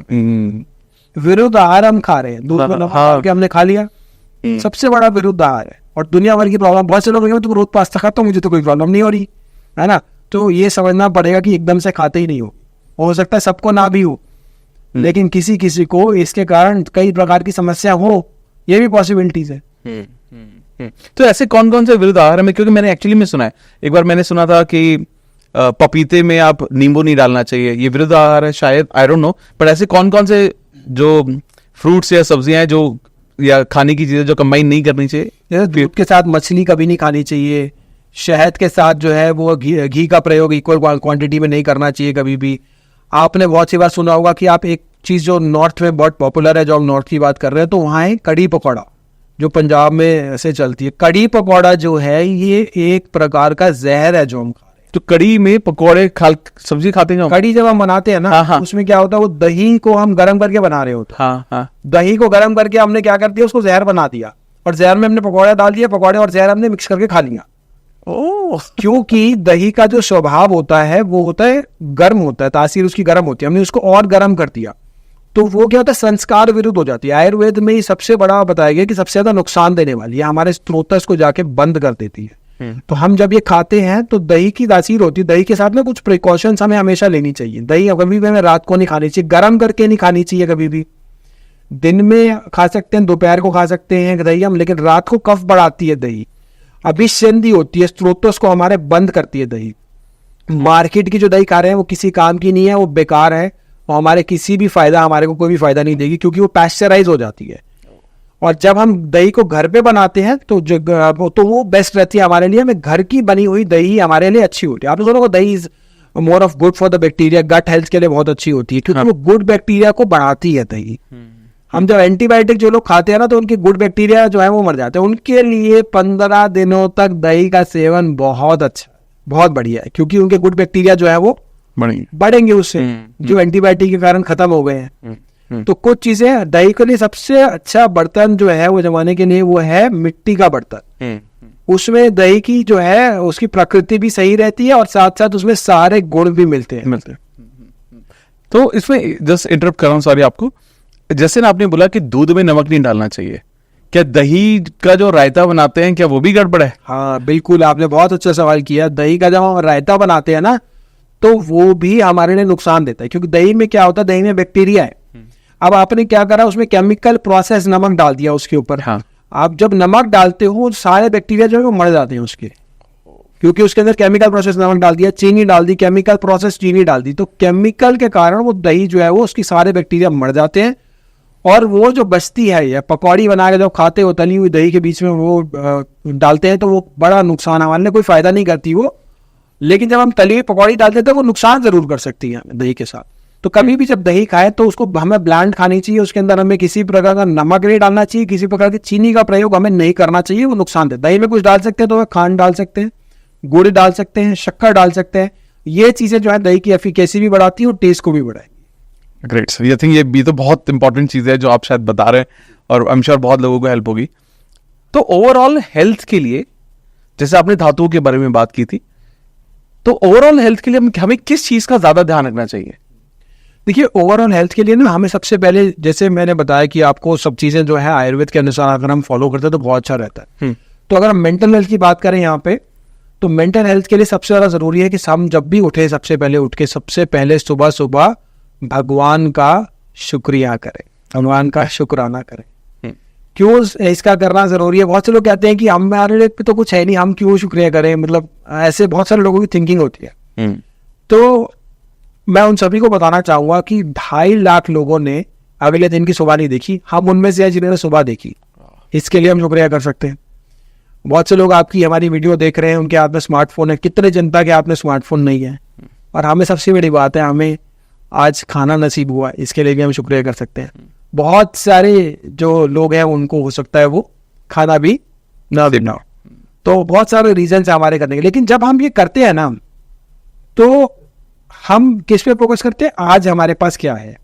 विरुद्ध आहार हम खा रहे हैं, दूध में नमक डाल के हमने खा लिया, सबसे बड़ा विरुद्ध आहार है। और दुनिया भर की प्रॉब्लम, बहुत से लोग तुम रोज पास्ता खाता हो, मुझे तो कोई प्रॉब्लम नहीं हो रही है ना। तो ये समझना पड़ेगा कि एकदम से खाते ही नहीं हो सकता है सबको ना भी हो, लेकिन किसी किसी को इसके कारण कई प्रकार की समस्या हो, ये भी पॉसिबिलिटीज है। तो ऐसे कौन कौन से विरुद्ध आहार में, क्योंकि मैंने एक्चुअली में सुना है, एक बार मैंने सुना था कि पपीते में आप नींबू नहीं डालना चाहिए, ये विरुद्ध आहार है शायद, आई डोंट नो। पर ऐसे कौन कौन से जो फ्रूट्स या सब्जियां हैं जो या खाने की चीजें जो कंबाइन नहीं करनी चाहिए? जैसे दूध के साथ मछली कभी नहीं खानी चाहिए, शहद के साथ जो है वो घी का प्रयोग इक्वल क्वांटिटी में नहीं करना चाहिए कभी भी। आपने बहुत सी बार सुना होगा कि आप एक चीज़ जो नॉर्थ में बहुत पॉपुलर है, जो हम नॉर्थ की बात कर रहे हैं, तो वहाँ है कड़ी पकौड़ा, जो पंजाब में से चलती है। कड़ी पकौड़ा जो है ये एक प्रकार का जहर है जो हम खा रहे हैं। तो कड़ी में पकौड़े सब्जी खाते हैं? कड़ी जब हम बनाते हैं ना, हाँ। उसमें क्या होता है, वो दही को हम गर्म करके बना रहे होते हैं। हाँ। दही को गर्म करके हमने क्या कर दिया, उसको जहर बना दिया, और जहर में हमने पकौड़े डाल दिए, पकौड़े और जहर हमने मिक्स करके खा लिया। ओह, क्योंकि दही का जो स्वभाव होता है वो होता है गर्म होता है, तासीर उसकी गर्म होती है, हमने उसको और गर्म कर दिया, तो वो क्या होता है, संस्कार विरुद्ध हो जाती है। आयुर्वेद में ही सबसे बड़ा बताया गया कि सबसे ज्यादा नुकसान देने वाली है, हमारे स्त्रोतस को जाके बंद कर देती है। तो हम जब ये खाते हैं तो दही की तासीर होती है, दही के साथ में कुछ प्रिकॉशंस हमें हमेशा लेनी चाहिए। दही कभी भी हमें रात को नहीं खानी चाहिए, गर्म करके नहीं खानी चाहिए कभी भी। दिन में खा सकते हैं, दोपहर को खा सकते हैं दही हम, लेकिन रात को कफ बढ़ाती है दही, अभिसंधि होती है, स्त्रोतस को हमारे बंद करती है दही। मार्केट की जो दही खा रहे हैं वो किसी काम की नहीं है, वो बेकार है, और हमारे किसी भी फायदा, हमारे को कोई भी फायदा नहीं देगी, क्योंकि वो पैस्चराइज हो जाती है। और जब हम दही को घर पे बनाते हैं तो वो बेस्ट रहती है हमारे लिए। हमें घर की बनी हुई दही हमारे लिए अच्छी होती है। आपने सुना होगा dahi is more of good for the bacteria, gut health के लिए बहुत अच्छी होती है, क्योंकि वो गुड बैक्टीरिया को बढ़ाती है दही। हम जब एंटीबायोटिक जो लोग खाते हैं ना, तो उनके गुड बैक्टीरिया जो है वो मर जाते हैं। उनके लिए 15 दिनों तक दही का सेवन बहुत अच्छा, बहुत बढ़िया है, क्योंकि उनके गुड बैक्टीरिया जो है वो बढ़ेंगे उससे, जो एंटीबायोटिक के कारण खत्म हो गए हैं। तो कुछ चीजें, दही के लिए सबसे अच्छा बर्तन जो है वो जमाने के लिए वो है मिट्टी का बर्तन। उसमें दही की जो है उसकी प्रकृति भी सही रहती है, और साथ साथ उसमें सारे गुण भी मिलते हैं। तो इसमें जस्ट इंटरप्ट कर रहा हूँ, सॉरी आपको। जैसे ना आपने बोला कि दूध में नमक नहीं डालना चाहिए, क्या दही का जो रायता बनाते हैं क्या वो भी गड़बड़ है? हाँ बिल्कुल, आपने बहुत अच्छा सवाल किया। दही का जब हम रायता बनाते हैं ना, तो वो भी हमारे लिए नुकसान देता है, क्योंकि दही में क्या होता है, दही में बैक्टीरिया है। अब आपने क्या करा, उसमें केमिकल प्रोसेस नमक डाल दिया उसके ऊपर। हाँ। आप जब नमक डालते हो, सारे बैक्टीरिया जो है वो मर जाते हैं उसके, क्योंकि उसके अंदर केमिकल प्रोसेस नमक डाल दिया, चीनी डाल दी, केमिकल प्रोसेस चीनी डाल दी, तो केमिकल के कारण वो दही जो है वो उसकी सारे बैक्टीरिया मर जाते हैं। और वो जो बचती है, या पकौड़ी बना के जब खाते हो तली हुई दही के बीच में वो डालते हैं, तो वो बड़ा नुकसान, हमारे लिए कोई फायदा नहीं करती वो। लेकिन जब हम तली हुई पकौड़ी डालते हैं तो वो नुकसान जरूर कर सकती है दही के साथ। तो कभी भी जब दही खाए तो उसको हमें ब्लैंड खानी चाहिए, उसके अंदर हमें किसी प्रकार का नमक नहीं डालना चाहिए, किसी प्रकार की चीनी का प्रयोग हमें नहीं करना चाहिए, वो नुकसान देता है। दही में कुछ डाल सकते हैं तो खांड डाल सकते हैं, गुड़ डाल सकते हैं, शक्कर डाल सकते हैं। ये चीजें जो है दही की एफिकेसी भी बढ़ाती है और टेस्ट को भी बढ़ाएगी। ग्रेट सर, आई थिंक ये भी तो बहुत इंपॉर्टेंट चीज है जो आप शायद बता रहे हैं, और आई एम श्योर बहुत लोगों को हेल्प होगी। तो ओवरऑल हेल्थ के लिए, जैसे आपने धातुओं के बारे में बात की थी, तो ओवरऑल हेल्थ के लिए हमें किस चीज का ज्यादा ध्यान रखना चाहिए? देखिए, ओवरऑल हेल्थ के लिए ना हमें सबसे पहले, जैसे मैंने बताया कि आपको सब चीजें जो है आयुर्वेद के अनुसार अगर हम फॉलो करते हैं तो बहुत अच्छा रहता है। तो अगर हम मेंटल हेल्थ की बात करें यहाँ पे, तो मेंटल हेल्थ के लिए सबसे ज्यादा जरूरी है कि हम जब भी उठे, सबसे पहले उठ के सबसे पहले सुबह सुबह भगवान का शुक्रिया करें, भगवान का शुक्राना करें। क्यों इसका करना जरूरी है? बहुत से लोग कहते हैं कि हमारे लिए तो कुछ है नहीं, हम क्यों शुक्रिया करें, मतलब ऐसे बहुत सारे लोगों की थिंकिंग होती है। तो मैं उन सभी को बताना चाहूंगा कि 2.5 लाख लोगों ने अगले दिन की सुबह नहीं देखी, हम उनमें से जिन्होंने सुबह देखी, इसके लिए हम शुक्रिया कर सकते हैं। बहुत से लोग आपकी हमारी वीडियो देख रहे हैं, उनके हाथ में स्मार्टफोन है, कितने जनता के हाथ में स्मार्टफोन नहीं है, और हमें सबसे बड़ी बात है, हमें आज खाना नसीब हुआ, इसके लिए भी हम शुक्रिया कर सकते हैं। बहुत सारे जो लोग हैं उनको हो सकता है वो खाना भी ना देना हो, तो बहुत सारे रीजन है हमारे करने के। लेकिन जब हम ये करते हैं ना, तो हम किस पे फोकस करते हैं? आज हमारे पास क्या है,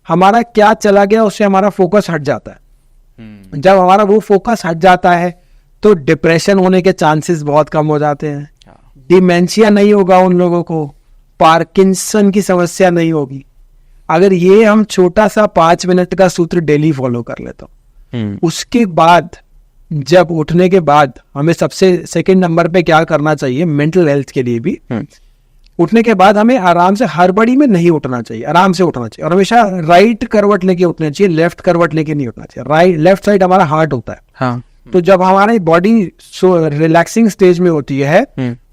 हमारा क्या चला गया, उससे हमारा फोकस हट जाता है। जब हमारा वो फोकस हट जाता है तो डिप्रेशन होने के चांसेस बहुत कम हो जाते हैं, डिमेंशिया नहीं होगा उन लोगों को, पार्किंसन की समस्या नहीं होगी। अगर ये हम छोटा सा 5 मिनट का सूत्र डेली फॉलो कर लेते हो, उसके बाद जब उठने के बाद हमें सबसे सेकंड नंबर पे क्या करना चाहिए मेंटल हेल्थ के लिए भी, उठने के बाद हमें आराम से, हड़बड़ी में नहीं उठना चाहिए, आराम से उठना चाहिए, और हमेशा राइट करवट लेके उठना चाहिए, लेफ्ट करवट लेके नहीं उठना चाहिए। राइट, लेफ्ट साइड हमारा हार्ट होता है। हाँ। तो जब हमारी बॉडी रिलैक्सिंग स्टेज में होती है,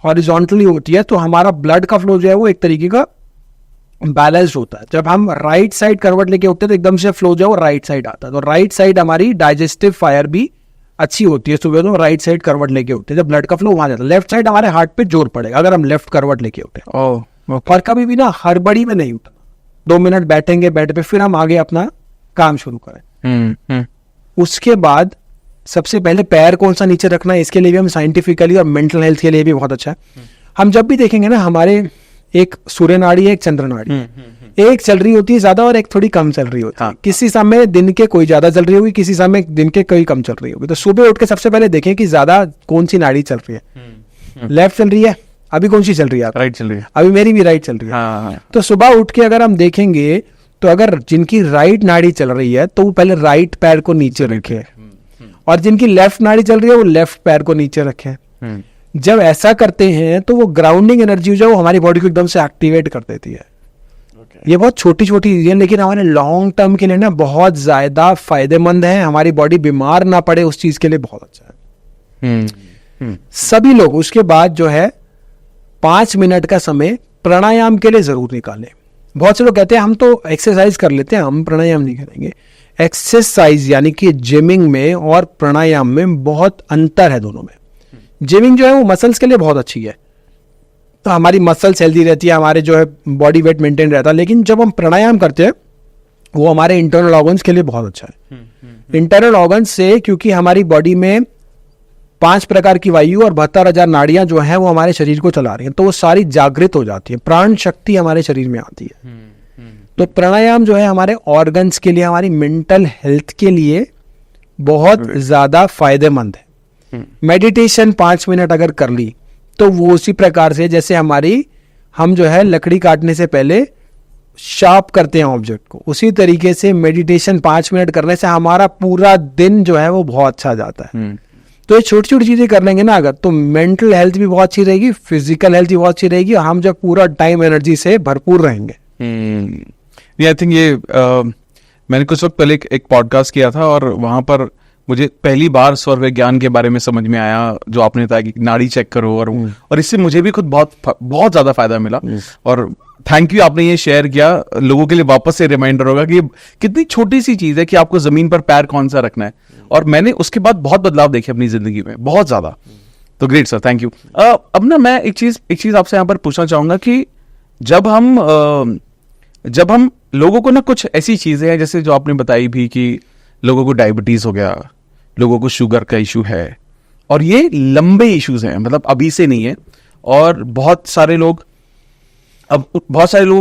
हॉरिजॉन्टली होती है, तो हमारा ब्लड का फ्लो जो है वो एक तरीके का बैलेंस्ड होता है। जब हम राइट साइड करवट लेके उठते हैं तो एकदम से फ्लो जो है वो राइट साइड आता है, तो राइट साइड हमारी डाइजेस्टिव फायर भी अच्छी होती है। सुबह तो राइट साइड करवट लेके उठते हैं, जब ब्लड का फ्लो वहां जाता है। लेफ्ट साइड हमारे हार्ट पे जोर पड़ेगा अगर हम लेफ्ट करवट लेके उठे। और कभी भी ना हड़बड़ी में नहीं उठना, 2 मिनट बैठेंगे बेड पे, फिर हम आगे अपना काम शुरू करें। उसके बाद सबसे पहले पैर कौन सा नीचे रखना है, इसके लिए भी हम साइंटिफिकली और मेंटल हेल्थ के लिए भी बहुत अच्छा है। हम जब भी देखेंगे ना, हमारे एक सूर्य नाड़ी है, एक चंद्र नाड़ी, एक चल रही होती है ज्यादा और एक थोड़ी कम चल रही होती है। किसी समय दिन के कोई ज्यादा चल रही होगी, किसी समय दिन के कोई कम चल रही होगी। तो सुबह उठ के सबसे पहले देखें कि ज्यादा कौन सी नाड़ी चल रही है। लेफ्ट चल रही है, अभी कौन सी चल रही है? राइट चल रही है। अभी मेरी भी राइट चल रही है। तो सुबह उठ के अगर हम देखेंगे तो अगर जिनकी राइट नाड़ी चल रही है तो वो पहले राइट पैर को नीचे रखे, और जिनकी लेफ्ट नाड़ी चल रही है वो लेफ्ट पैर को नीचे रखे। जब ऐसा करते हैं तो वो ग्राउंडिंग एनर्जी जो है वो हमारी बॉडी को एकदम से एक्टिवेट कर देती है। ये बहुत छोटी छोटी चीजें हैं, लेकिन हमारे लॉन्ग टर्म के लिए ना बहुत ज्यादा फायदेमंद है। हमारी बॉडी बीमार ना पड़े उस चीज के लिए बहुत अच्छा है। सभी लोग उसके बाद जो है 5 मिनट का समय प्राणायाम के लिए जरूर निकालें। बहुत से लोग कहते हैं हम तो एक्सरसाइज कर लेते हैं, हम प्राणायाम नहीं करेंगे। एक्सरसाइज यानी कि जिमिंग में और प्राणायाम में बहुत अंतर है दोनों में। जिमिंग जो है वो मसल्स के लिए बहुत अच्छी है, तो हमारी मसल्स हेल्दी रहती है, हमारे जो है बॉडी वेट मेंटेन रहता है। लेकिन जब हम प्राणायाम करते हैं वो हमारे इंटरनल ऑर्गन्स के लिए बहुत अच्छा है। इंटरनल ऑर्गन्स से, क्योंकि हमारी बॉडी में 5 प्रकार की वायु और 72,000 नाड़ियां जो हैं वो हमारे शरीर को चला रही हैं, तो वो सारी जागृत हो जाती है, प्राण शक्ति हमारे शरीर में आती है। तो प्राणायाम जो है हमारे ऑर्गन्स के लिए, हमारी मेंटल हेल्थ के लिए बहुत ज्यादा फायदेमंद है। मेडिटेशन 5 मिनट अगर कर ली तो वो उसी प्रकार से जैसे हम जो है लकड़ी काटने से पहले शार्प करते हैं ऑब्जेक्ट को, उसी तरीके से मेडिटेशन 5 मिनट करने से हमारा पूरा दिन जो है वो बहुत अच्छा जाता है। तो ये छोटी छोटी चीजें कर लेंगे ना अगर, तो मेंटल हेल्थ भी बहुत अच्छी रहेगी, फिजिकल हेल्थ भी बहुत अच्छी रहेगी, और हम जब पूरा टाइम एनर्जी से भरपूर रहेंगे। आई थिंक ये मैंने कुछ वक्त पहले एक पॉडकास्ट किया था और वहां पर मुझे पहली बार स्वर विज्ञान के बारे में समझ में आया, जो आपने बताया कि नाड़ी चेक करो, और इससे मुझे भी खुद बहुत ज्यादा फायदा मिला। और थैंक यू, आपने ये शेयर किया, लोगों के लिए वापस से रिमाइंडर होगा कि कितनी छोटी सी चीज है कि आपको जमीन पर पैर कौन सा रखना है। और मैंने उसके बाद बहुत बदलाव देखे अपनी जिंदगी में, बहुत ज्यादा। तो ग्रेट सर, थैंक यू। अब ना मैं एक चीज आपसे यहाँ पर पूछना चाहूंगा कि जब हम लोगों को ना कुछ ऐसी चीजें हैं जैसे जो आपने बताई भी कि लोगों को डायबिटीज हो गया, लोगों को शुगर का इशू है, और ये लंबे इश्यूज हैं, मतलब अभी से नहीं है। और बहुत सारे लोगों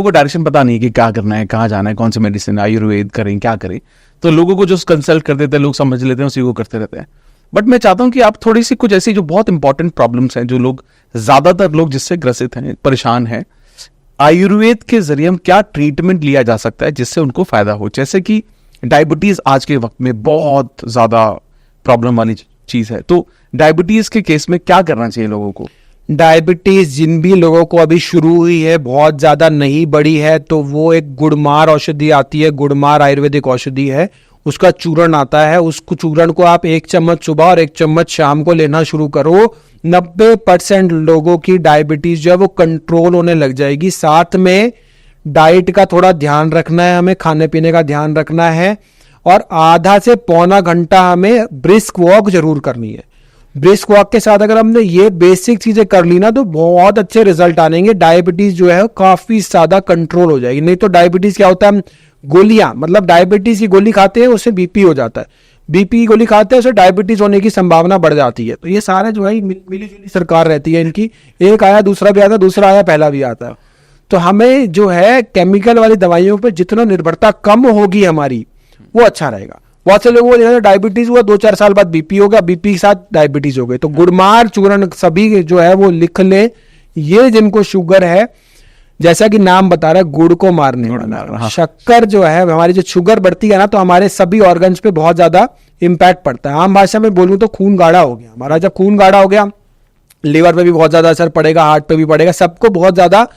को डायरेक्शन पता नहीं है कि क्या करना है, कहाँ जाना है, कौन से मेडिसिन, आयुर्वेद करें, क्या करें। तो लोगों को जो कंसल्ट कर देते हैं, लोग समझ लेते हैं, उसी को करते रहते हैं। बट मैं चाहता हूं कि आप थोड़ी सी कुछ ऐसी जो बहुत इंपॉर्टेंट प्रॉब्लम्स हैं, जो ज्यादातर लोग जिससे ग्रसित हैं, परेशान हैं, आयुर्वेद के जरिए हम क्या ट्रीटमेंट लिया जा सकता है जिससे उनको फायदा हो। जैसे कि डायबिटीज आज के वक्त में बहुत ज्यादा प्रॉब्लम वाली चीज है, तो डायबिटीज के केस में क्या करना चाहिए लोगों को? डायबिटीज जिन भी लोगों को अभी शुरू हुई है, बहुत ज्यादा नहीं बढ़ी है, तो वो एक गुड़मार औषधि आती है, गुड़मार आयुर्वेदिक औषधि है, उसका चूर्ण आता है। उसको चूर्ण को आप 1 चम्मच सुबह और 1 चम्मच शाम को लेना शुरू करो। 90% लोगों की डायबिटीज जो है वो कंट्रोल होने लग जाएगी। साथ में डाइट का थोड़ा ध्यान रखना है, हमें खाने पीने का ध्यान रखना है, और आधा से पौना घंटा हमें ब्रिस्क वॉक जरूर करनी है। ब्रिस्क वॉक के साथ अगर हमने ये बेसिक चीजें कर ली ना तो बहुत अच्छे रिजल्ट आएंगे। डायबिटीज जो है काफी ज्यादा कंट्रोल हो जाएगी। नहीं तो डायबिटीज क्या होता है, गोलियां, मतलब डायबिटीज की गोली खाते हैं उससे बीपी हो जाता है, बीपी की गोली खाते हैं उससे डायबिटीज होने की संभावना बढ़ जाती है। तो ये सारे जो है मिली जुली सरकार रहती है इनकी, एक आया दूसरा भी आता है, दूसरा आया पहला भी आता है। तो हमें जो है केमिकल वाली दवाइयों पर जितना निर्भरता कम होगी हमारी, वो अच्छा रहेगा। बहुत से लोगों को डायबिटीज हुआ, 2-4 साल बाद बीपी हो गया, बीपी के साथ डायबिटीज हो गई। तो गुड़मार चूर्ण सभी जो है वो लिख ले। ये जिनको शुगर है, जैसा कि नाम बता रहा है, गुड़ को मारने वाला। शक्कर जो है, हमारी जो शुगर बढ़ती है ना, तो हमारे सभी ऑर्गन्स पे बहुत ज्यादा इंपैक्ट पड़ता है। आम भाषा में बोलूं तो खून गाढ़ा हो गया हमारा। जब खून गाढ़ा हो गया, लीवर पे भी बहुत ज्यादा असर पड़ेगा, हार्ट पे भी पड़ेगा, सबको बहुत ज्यादा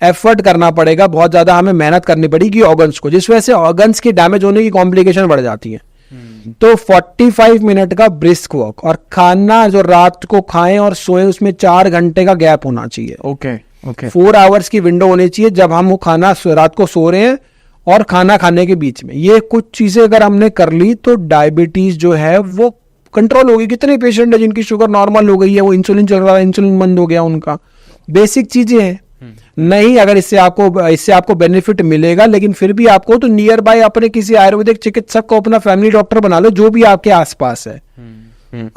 एफर्ट करना पड़ेगा, बहुत ज्यादा हमें मेहनत करनी पड़ेगी ऑर्गन्स को, जिस वजह से ऑर्गन्स की डैमेज होने की कॉम्प्लिकेशन बढ़ जाती है। तो 45 मिनट का ब्रिस्क वॉक, और खाना जो रात को खाएं और सोएं उसमें 4 घंटे का गैप होना चाहिए। ओके। Okay. 4 आवर्स की विंडो होनी चाहिए जब हम वो खाना रात को सो रहे हैं और खाना खाने के बीच में। ये कुछ चीजें अगर हमने कर ली तो डायबिटीज जो है वो कंट्रोल होगी। कितने पेशेंट है जिनकी शुगर नॉर्मल हो गई है, वो इंसुलिन चल रहा है, इंसुलिन बंद हो गया उनका। बेसिक चीजें हैं। नहीं, अगर इससे आपको बेनिफिट मिलेगा, लेकिन फिर भी आपको तो नियर बाय अपने किसी आयुर्वेदिक चिकित्सक को अपना फैमिली डॉक्टर बना लो, जो भी आपके आसपास है।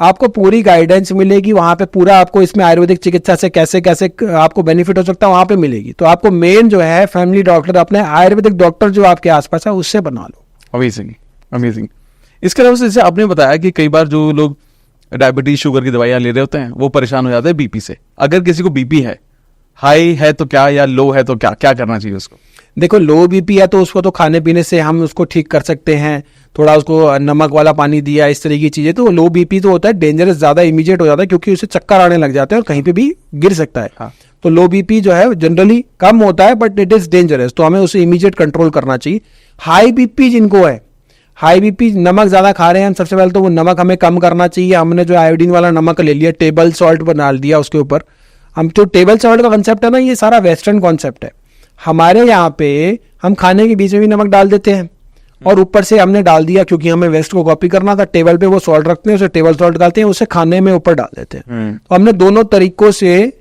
आपको पूरी गाइडेंस मिलेगी वहां पे, पूरा आपको इसमें आयुर्वेदिक चिकित्सा से कैसे कैसे आपको बेनिफिट हो सकता है वहां पे मिलेगी। तो आपको मेन जो है फैमिली डॉक्टर, अपने आयुर्वेदिक डॉक्टर जो आपके आसपास है उससे बना लो। Amazing, amazing. इसके अलावा जैसे आपने बताया कि कई बार जो लोग डायबिटीज शुगर की दवाइयां ले रहे होते हैं वो परेशान हो जाते हैं बीपी से। अगर किसी को बीपी है, हाई है तो क्या, या लो है तो क्या क्या करना चाहिए उसको? देखो, लो बीपी है तो उसको तो खाने पीने से हम उसको ठीक कर सकते हैं, थोड़ा उसको नमक वाला पानी दिया, इस तरह की चीजें। तो लो बीपी तो होता है डेंजरस, ज्यादा इमीडिएट हो जाता है क्योंकि उसे चक्कर आने लग जाते हैं और कहीं पे भी गिर सकता है। हाँ। तो लो बीपी जो है जनरली कम होता है बट इट इज डेंजरस, तो हमें उसे इमीडिएट कंट्रोल करना चाहिए। हाई बीपी जिनको है, हाई बीपी, नमक ज्यादा खा रहे हैं, सबसे पहले तो वो नमक हमें कम करना चाहिए। हमने जो आयोडीन वाला नमक ले लिया, टेबल सॉल्ट बना दिया उसके ऊपर। हम जो टेबल सॉल्ट का कंसेप्ट है ना, ये सारा वेस्टर्न कॉन्सेप्ट है। हमारे यहाँ पे हम खाने के बीच में भी नमक डाल देते हैं और ऊपर से हमने डाल दिया क्योंकि हमें वेस्ट को कॉपी करना था। टेबल पे वो सॉल्ट रखते हैं, उसे टेबल सॉल्ट डालते हैं, उसे खाने में ऊपर डाल देते हैं। तो हमने दोनों तरीकों से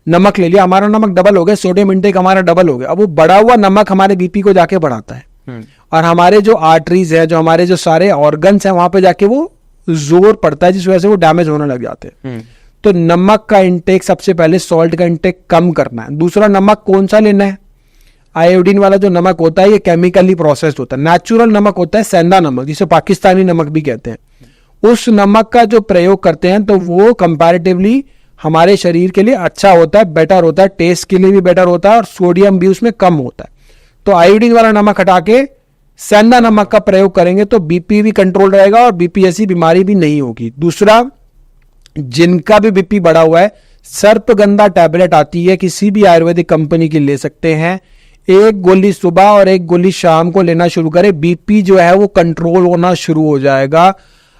नमक ले लिया, हमारा नमक डबल हो गया, सोडियम इंटेक हमारा डबल हो गया। अब वो बढ़ा हुआ नमक हमारे बीपी को जाके बढ़ाता है और हमारे जो आर्टरीज है, जो हमारे जो सारे ऑर्गन्स हैं, वहां पे जाके वो जोर पड़ता है, जिस वजह से वो डैमेज होने लग जाते हैं। तो नमक का इंटेक, सबसे पहले सॉल्ट का इंटेक कम करना है। दूसरा, नमक कौन सा लेना है? आयोडीन वाला जो नमक होता है ये केमिकली प्रोसेस्ड होता है। नेचुरल नमक होता है सेंधा नमक, जिसे पाकिस्तानी नमक भी कहते हैं। उस नमक का जो प्रयोग करते हैं तो वो कंपैरेटिवली हमारे शरीर के लिए अच्छा होता है, बेटर होता है, टेस्ट के लिए भी बेटर होता है और सोडियम भी उसमें कम होता है। तो आयोडीन वाला नमक हटा के सेंधा नमक का प्रयोग करेंगे तो बीपी भी कंट्रोल रहेगा और बीपी जैसी बीमारी भी नहीं होगी। दूसरा, जिनका भी बीपी बढ़ा हुआ है, सर्पगंधा टैबलेट आती है, किसी भी आयुर्वेदिक कंपनी की ले सकते हैं। एक गोली सुबह और एक गोली शाम को लेना शुरू करें, बीपी जो है वो कंट्रोल होना शुरू हो जाएगा।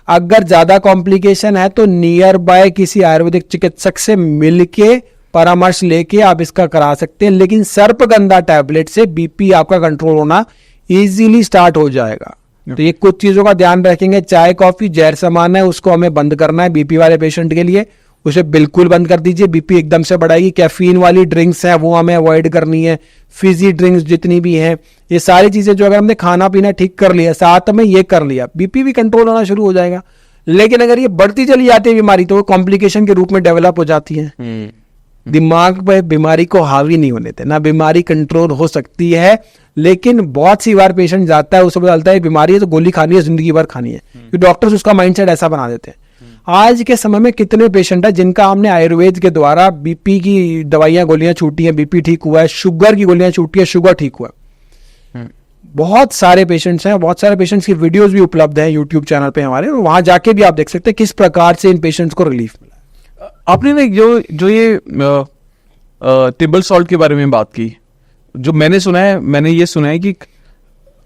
अगर ज्यादा कॉम्प्लिकेशन है तो नियर बाय किसी आयुर्वेदिक चिकित्सक से मिलके परामर्श लेके आप इसका करा सकते हैं, लेकिन सर्पगंधा टैबलेट से बीपी आपका कंट्रोल होना इजीली स्टार्ट हो जाएगा। तो ये कुछ चीजों का ध्यान रखेंगे। चाय कॉफी जहर समान है, उसको हमें बंद करना है बीपी वाले पेशेंट के लिए, उसे बिल्कुल बंद कर दीजिए, बीपी एकदम से बढ़ाएगी। कैफीन वाली ड्रिंक्स हैं वो हमें अवॉइड करनी है, फिजी ड्रिंक्स जितनी भी हैं, ये सारी चीजें जो अगर हमने खाना पीना ठीक कर लिया, साथ में ये कर लिया, बीपी भी कंट्रोल होना शुरू हो जाएगा। लेकिन अगर ये बढ़ती चली जाती है बीमारी तो वो कॉम्प्लिकेशन के रूप में डेवलप हो जाती है। दिमाग पे बीमारी को हावी नहीं होने देना, बीमारी कंट्रोल हो सकती है, लेकिन बहुत सी बार पेशेंट जाता है, उसे बोलता है बीमारी है तो गोली खानी है, जिंदगी भर खानी है, क्योंकि डॉक्टर्स उसका माइंडसेट ऐसा बना देते हैं। आज के समय में कितने पेशेंट है जिनका हमने आयुर्वेद के द्वारा बीपी की दवाइयां गोलियां छूटी हैं, बीपी ठीक हुआ है, शुगर की गोलियां छूटी है, शुगर ठीक हुआ है। बहुत सारे पेशेंट्स हैं, बहुत सारे पेशेंट्स की वीडियोस भी उपलब्ध हैं यूट्यूब चैनल पे हमारे, और वहां जाके भी आप देख सकते हैं किस प्रकार से इन पेशेंट्स को रिलीफ मिला। आपने ना जो ये टेबल सॉल्ट के बारे में बात की, जो मैंने सुना है, मैंने ये सुना है कि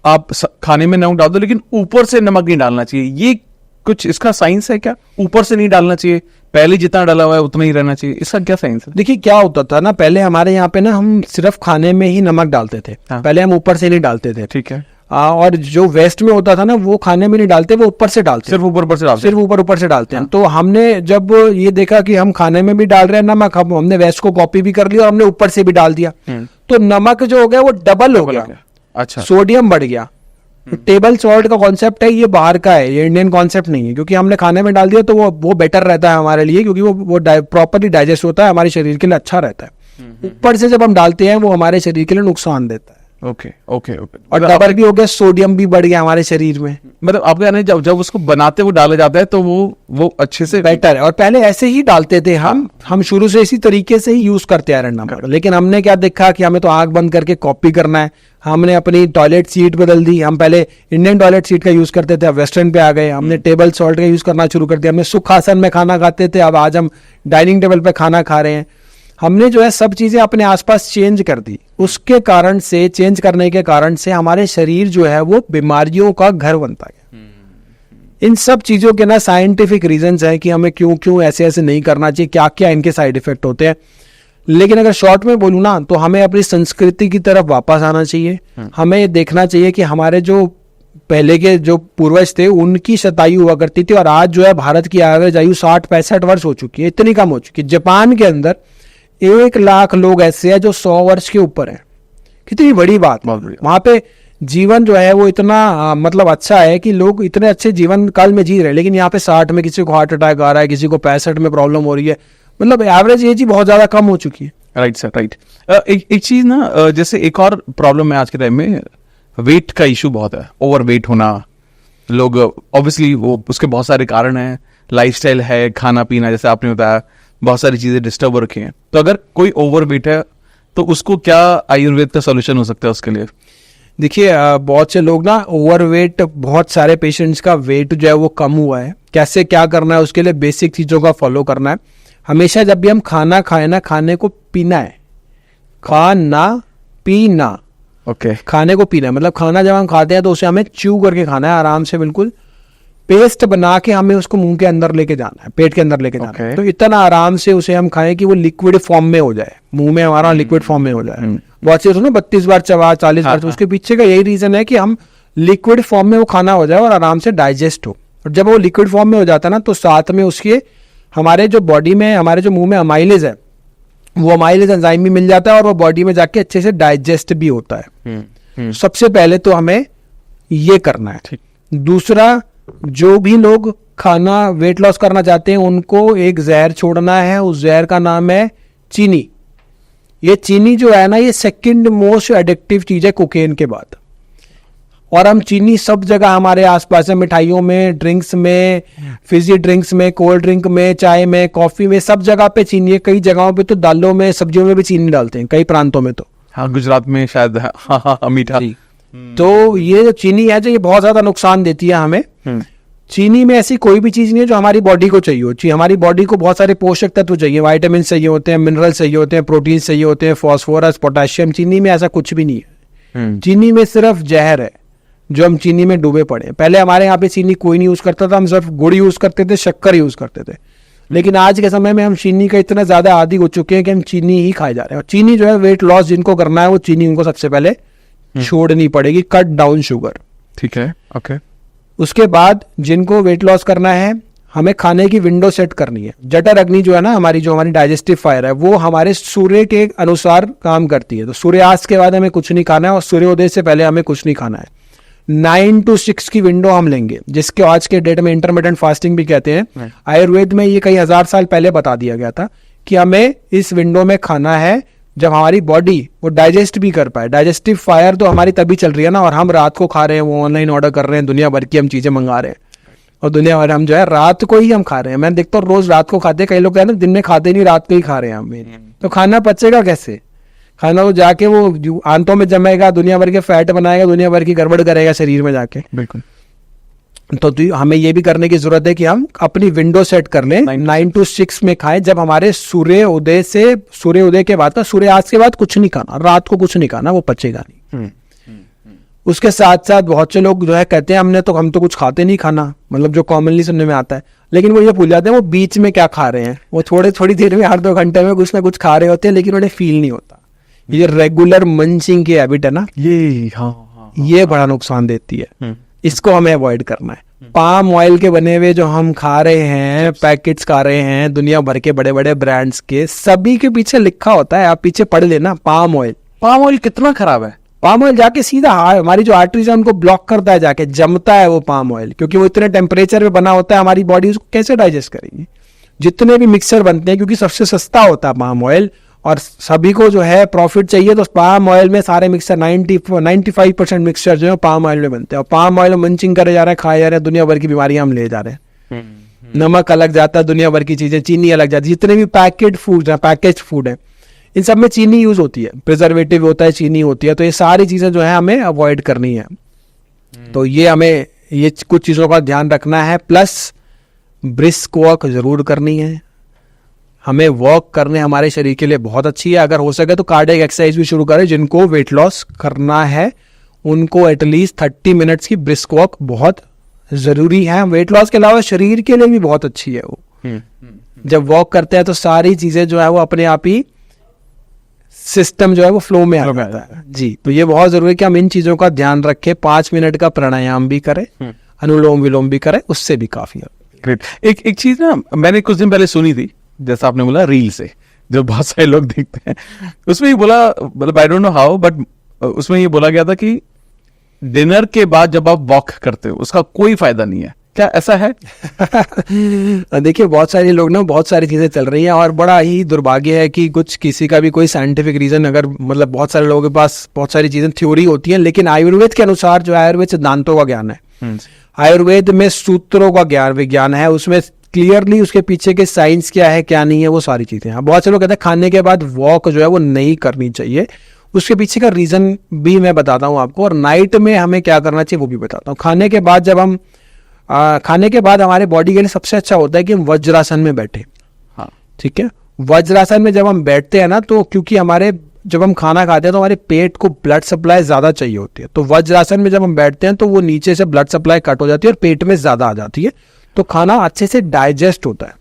आप खाने में नमक डाल दो लेकिन ऊपर से नमक नहीं डालना चाहिए। ये कुछ इसका साइंस है क्या? ऊपर से नहीं डालना चाहिए, पहले जितना डाला हुआ है उतना ही रहना चाहिए, इसका क्या साइंस है? देखिए क्या होता था ना, पहले हमारे यहाँ पे ना हम सिर्फ खाने में ही नमक डालते थे। हाँ। पहले हम ऊपर से नहीं डालते थे। ठीक है। और जो वेस्ट में होता था ना वो खाने में नहीं डालते, वो ऊपर से डालते, सिर्फ ऊपर से डालते, सिर्फ ऊपर से डालते हैं। तो हमने जब ये देखा कि हम खाने में भी डाल रहे हैं नमक, हमने वेस्ट को कॉपी भी कर लिया और हमने ऊपर से भी डाल दिया, तो नमक जो हो गया वो डबल हो गया। अच्छा, सोडियम बढ़ गया। टेबल सॉल्ट का कॉन्सेप्ट है, ये बाहर का है, ये इंडियन कॉन्सेप्ट नहीं है, क्योंकि हमने खाने में डाल दिया तो वो बेटर रहता है हमारे लिए, क्योंकि वो प्रॉपरली डाइजेस्ट होता है, हमारे शरीर के लिए अच्छा रहता है। ऊपर से जब हम डालते हैं वो हमारे शरीर के लिए नुकसान देता है। Okay okay okay. और डबल भी हो गया, सोडियम भी बढ़ गया हमारे शरीर में। मतलब आपका कहना है जब उसको बनाते वो डाला जाता है तो वो अच्छे से बेटर है। और पहले ऐसे ही डालते थे हम शुरू से इसी तरीके से ही यूज करते आ रहे नमक। लेकिन हमने क्या देखा कि हमें तो आंख बंद करके कॉपी करना है, हमने अपनी टॉयलेट सीट बदल दी। हम पहले इंडियन टॉयलेट सीट का यूज करते थे, अब वेस्टर्न पे आ गए। हमने टेबल सॉल्ट का यूज करना शुरू कर दिया। हमने सुखासन में खाना खाते थे, अब आज हम डाइनिंग टेबल पे खाना खा रहे हैं। हमने जो है सब चीजें अपने आसपास चेंज कर दी। उसके कारण से, चेंज करने के कारण से हमारे शरीर जो है वो बीमारियों का घर बनता गया। इन सब चीजों के ना साइंटिफिक रीजंस हैं कि हमें क्यों ऐसे नहीं करना चाहिए, क्या क्या इनके साइड इफेक्ट होते हैं। लेकिन अगर शॉर्ट में बोलूँ ना, तो हमें अपनी संस्कृति की तरफ वापस आना चाहिए। हमें ये देखना चाहिए कि हमारे जो पहले के जो पूर्वज थे उनकी शतायु हुआ करती थी, और आज जो है भारत की एवरेज आयु 60-65 वर्ष हो चुकी है, इतनी कम हो चुकी है। जापान के अंदर 1 लाख लोग ऐसे हैं जो 100 वर्ष के ऊपर हैं। कितनी बड़ी बात है। वहां पे जीवन जो है वो इतना मतलब अच्छा है कि लोग इतने अच्छे जीवन काल में जी रहे हैं, लेकिन यहाँ पे 60 में किसी को हार्ट अटैक आ रहा है, किसी को 65 में प्रॉब्लम हो रही है। मतलब एवरेज एज ही बहुत ज्यादा कम हो चुकी है। Right sir, right. एक चीज ना, जैसे एक और प्रॉब्लम है आज के टाइम में, वेट का इशू बहुत है, ओवर वेट होना। लोग ऑब्वियसली वो उसके बहुत सारे कारण हैं, लाइफस्टाइल है, खाना पीना, जैसे आपने बताया बहुत सारी चीजें डिस्टर्ब हो रखी हैं। तो अगर कोई ओवर वेट है तो उसको क्या आयुर्वेद का सोल्यूशन हो सकता है उसके लिए? देखिए, बहुत से लोग ना ओवरवेट, बहुत सारे पेशेंट्स का वेट जो है वो कम हुआ है। कैसे क्या करना है उसके लिए बेसिक चीज़ों का फॉलो करना है। हमेशा जब भी हम खाना खाए ना, खाने को पीना है, खाना पीना, ओके। खाने को पीना है। मतलब खाना जब हम खाते हैं तो उसे हमें च्यू करके खाना है, आराम से, बिल्कुल पेस्ट बना के हमें उसको मुंह के अंदर लेके जाना है, पेट के अंदर लेके जाना है। तो इतना आराम से उसे हम खाएं कि वो लिक्विड फॉर्म में हो जाए, मुंह में हमारा लिक्विड फॉर्म में हो जाए। बहुत से 32 बार चबा, 40 बार, उसके पीछे का यही रीजन है कि हम लिक्विड फॉर्म में वो खाना हो जाए और आराम से डाइजेस्ट हो। और जब वो लिक्विड फॉर्म में हो जाता है ना, तो साथ में उसके हमारे जो बॉडी में, हमारे जो मुंह में अमाइलेज है, वो अमाइलेज एंजाइम भी मिल जाता है और वो बॉडी में जाके अच्छे से डाइजेस्ट भी होता है। सबसे पहले तो हमें ये करना है। दूसरा, जो भी लोग खाना वेट लॉस करना चाहते हैं उनको एक जहर छोड़ना है। उस जहर का नाम है चीनी। ये चीनी जो है ना, ये सेकंड मोस्ट एडिक्टिव चीज है कोकेन के बाद। और हम चीनी सब जगह हमारे आसपास है, मिठाइयों में, ड्रिंक्स में, फिजी ड्रिंक्स में, कोल्ड ड्रिंक में, चाय में, कॉफी में, सब जगह पे चीनी है। कई जगहों पे तो दालों में, सब्जियों में भी चीनी डालते हैं, कई प्रांतों में तो। हाँ, गुजरात में शायद। हाँ, मीठा। तो ये जो चीनी है जो ये बहुत ज्यादा नुकसान देती है हमें। चीनी में ऐसी कोई भी चीज नहीं है जो हमारी बॉडी को चाहिए होती है। हमारी बॉडी को बहुत सारे पोषक तत्व चाहिए, विटामिन चाहिए होते हैं, मिनरल चाहिए होते हैं, प्रोटीन चाहिए होते हैं, फास्फोरस, पोटेशियम। चीनी में ऐसा कुछ भी नहीं है। चीनी में सिर्फ जहर है जो हम चीनी में डूबे पड़े हैं। पहले हमारे यहाँ पे चीनी कोई नहीं यूज करता था, हम सिर्फ गुड़ यूज करते थे, शक्कर यूज करते थे। लेकिन आज के समय में हम चीनी का इतना ज्यादा आदी हो चुके हैं कि हम चीनी ही खाए जा रहे हैं। और चीनी जो है, वेट लॉस जिनको करना है वो चीनी उनको सबसे पहले छोड़नी पड़ेगी, कट डाउन शुगर। ठीक है, ओके। उसके बाद जिनको वेट लॉस करना है, हमें खाने की विंडो सेट करनी है। जठर अग्नि जो है ना, हमारी डाइजेस्टिव फायर है, वो हमारे सूर्य के अनुसार काम करती है। तो सूर्यास्त के बाद हमें कुछ नहीं खाना है और सूर्योदय से पहले हमें कुछ नहीं खाना है। 9 to 6 की विंडो हम लेंगे, जिसके आज के डेट में इंटरमिटेंट फास्टिंग भी कहते हैं। आयुर्वेद में ये कई हजार साल पहले बता दिया गया था कि हमें इस विंडो में खाना है जब हमारी बॉडी वो डाइजेस्ट भी कर पाए। डाइजेस्टिव फायर तो हमारी तभी चल रही है ना, और हम रात को खा रहे हैं, वो ऑनलाइन ऑर्डर कर रहे हैं, दुनिया भर की हम चीजें मंगा रहे हैं, और दुनिया भर हम जो है रात को ही हम खा रहे हैं। मैं देखता हूँ रोज रात को खाते हैं, कई लोग कहते हैं दिन में खाते नहीं, रात को ही खा रहे हैं हम। तो खाना पचेगा कैसे? खाना वो जाके वो आंतों में जमेगा, दुनिया भर के फैट बनाएगा, दुनिया भर की गड़बड़ करेगा शरीर में जाके। बिल्कुल। तो हमें ये भी करने की जरूरत है कि हम अपनी विंडो सेट कर लें, 9 to 6 में खाएं, जब हमारे सूर्योदय के बाद, सूर्यास्त के बाद कुछ नहीं खाना, रात को कुछ नहीं खाना, वो पचेगा नहीं। उसके साथ साथ बहुत से लोग जो है कहते हैं हम तो कुछ खाते नहीं खाना, मतलब जो कॉमनली सुनने में आता है। लेकिन वो ये भूल जाते हैं वो बीच में क्या खा रहे हैं। वो थोड़ी देर में 8-2 घंटे में कुछ ना कुछ खा रहे होते हैं, लेकिन उन्हें फील नहीं होता। ये रेगुलर मंचिंग की हैबिट है ना, ये बड़ा नुकसान देती है। इसको हमें अवॉइड करना है। पाम ऑयल के बने हुए जो हम खा रहे हैं, पैकेट्स खा रहे हैं दुनिया भर के बड़े बड़े ब्रांड्स के, सभी के पीछे लिखा होता है, आप पीछे पढ़ लेना, पाम ऑयल। पाम ऑयल कितना खराब है? पाम ऑयल जाके सीधा हमारी जो आर्टरीज है उनको ब्लॉक करता है, जाके जमता है वो पाम ऑयल, क्योंकि वो इतने टेम्परेचर पे बना होता है, हमारी बॉडी उसको कैसे डाइजेस्ट करेगी। जितने भी मिक्सर बनते हैं, क्योंकि सबसे सस्ता होता है पाम ऑयल और सभी को जो है प्रॉफिट चाहिए, तो पाम ऑयल में सारे मिक्सर 95% मिक्सचर जो है पाम ऑयल में बनते हैं। और पाम ऑयल मंचिंग करे जा रहे हैं, खाए जा रहे हैं, दुनिया भर की बीमारियां हम ले जा रहे हैं। नमक अलग जाता है, दुनिया भर की चीजें, चीनी अलग जाती है। जितने भी पैकेट फूड है, पैकेज फूड है, इन सब में चीनी यूज होती है, प्रिजर्वेटिव होता है, चीनी होती है। तो ये सारी चीजें जो है हमें अवॉइड करनी है। तो ये हमें कुछ चीजों का ध्यान रखना है। प्लस ब्रिस्क वॉक जरूर करनी है। हमें वॉक करने हमारे शरीर के लिए बहुत अच्छी है। अगर हो सके तो कार्डियक एक्सरसाइज भी शुरू करें। जिनको वेट लॉस करना है उनको एटलीस्ट 30 मिनट्स की ब्रिस्क वॉक बहुत जरूरी है। वेट लॉस के अलावा शरीर के लिए भी बहुत अच्छी है वो। जब वॉक करते हैं तो सारी चीजें जो है वो अपने आप ही सिस्टम जो है वो फ्लो में आ जाता है जी। तो ये बहुत जरूरी है कि हम इन चीजों का ध्यान रखें, 5 मिनट का प्राणायाम भी करें, अनुलोम विलोम भी करें, उससे भी काफी है। ग्रेट। एक चीज ना मैंने कुछ दिन पहले सुनी थी, जैसा आपने बोला रील से जो बहुत सारे लोग देखते हैं, उसमें ये बोला, मतलब I don't know how, but उसमें ये बोला गया था कि डिनर के बाद जब आप वॉक करते हो उसका कोई फायदा नहीं है। क्या ऐसा है? देखिए बहुत सारे लोग ना, बहुत सारी चीजें चल रही हैं और बड़ा ही दुर्भाग्य है कि कुछ किसी का भी कोई साइंटिफिक रीजन, अगर मतलब बहुत सारे लोगों के पास बहुत सारी चीजें थ्योरी होती हैं, लेकिन आयुर्वेद के अनुसार जो आयुर्वेद सिद्धांतों का ज्ञान है, आयुर्वेद में सूत्रों का ज्ञान विज्ञान है, उसमें क्लियरली उसके पीछे के साइंस क्या है क्या नहीं है वो सारी चीजें हैं। बहुत से लोग कहते हैं खाने के बाद वॉक जो है वो नहीं करनी चाहिए, उसके पीछे का रीजन भी मैं बताता हूँ आपको, और नाइट में हमें क्या करना चाहिए वो भी बताता हूँ। खाने के बाद जब हम खाने के बाद हमारे बॉडी के लिए सबसे अच्छा होता है कि हम वज्रासन में बैठे। हाँ, ठीक है। वज्रासन में जब हम बैठते हैं ना, तो क्योंकि हमारे जब हम खाना खाते हैं तो हमारे पेट को ब्लड सप्लाई ज्यादा चाहिए होती है, तो वज्रासन में जब हम बैठते हैं तो वो नीचे से ब्लड सप्लाई कट हो जाती है और पेट में ज्यादा आ जाती है, तो खाना अच्छे से डाइजेस्ट होता है।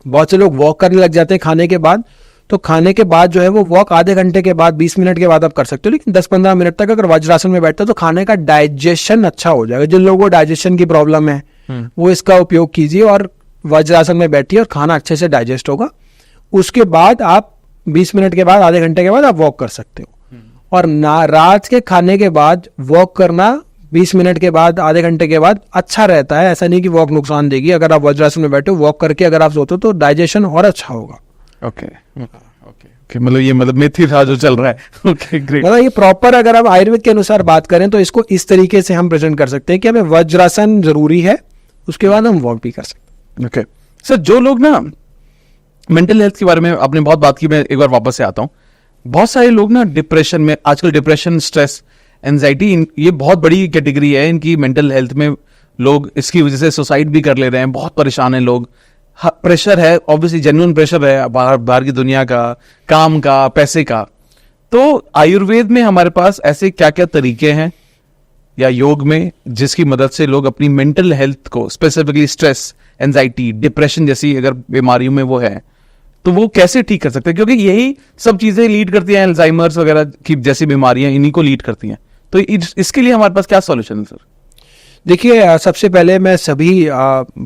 बहुत से लोग वॉक करने लग जाते हैं खाने के बाद, तो खाने के बाद जो है वो वॉक आधे घंटे के बाद 20 मिनट के बाद आप कर सकते हो, लेकिन 10-15 मिनट तक अगर वज्रासन में बैठते हो तो खाने का डाइजेशन अच्छा हो जाएगा। जिन लोगों को डाइजेशन की प्रॉब्लम है वो इसका उपयोग कीजिए और वज्रासन में बैठिए और खाना अच्छे से डाइजेस्ट होगा। उसके बाद आप 20 मिनट के बाद, आधे घंटे के बाद आप वॉक कर सकते हो। और रात के खाने के बाद वॉक करना 20 मिनट के बाद, आधे घंटे के बाद अच्छा रहता है। ऐसा नहीं कि वॉक नुकसान देगी। अगर आप वज्रासन में बैठे हो, वॉक करके अगर आप सोते हो तो डाइजेशन और अच्छा होगा। ओके, मतलब ये मतलब मिथ ही था जो चल रहा है। Okay, great. मतलब ये प्रॉपर अगर हम आयुर्वेद के अनुसार बात करें तो इसको इस तरीके से हम प्रेजेंट कर सकते हैं कि हमें वज्रासन जरूरी है, उसके बाद हम वॉक भी कर सकते हैं। ओके सर, जो लोग ना मेंटल हेल्थ के बारे में आपने बहुत बात की, मैं एक बार वापस से आता हूँ। बहुत सारे लोग ना डिप्रेशन में, आजकल डिप्रेशन, स्ट्रेस, एंजाइटी, ये बहुत बड़ी कैटेगरी है इनकी मेंटल हेल्थ में। लोग इसकी वजह से सुसाइड भी कर ले रहे हैं, बहुत परेशान है लोग। प्रेशर है, ऑब्वियसली जेन्युइन प्रेशर है बाहर की दुनिया का, काम का, पैसे का। तो आयुर्वेद में हमारे पास ऐसे क्या क्या तरीके हैं या योग में जिसकी मदद से लोग अपनी मेंटल हेल्थ को, स्पेसिफिकली स्ट्रेस, एंजाइटी, डिप्रेशन जैसी अगर बीमारियों में वो है, तो वो कैसे ठीक कर सकते हैं? क्योंकि यही सब चीजें लीड करती हैं, अल्जाइमर्स वगैरह की जैसी बीमारियां इन्हीं को लीड करती हैं। तो इसके लिए हमारे पास क्या सॉल्यूशन है सर? देखिए, सबसे पहले मैं सभी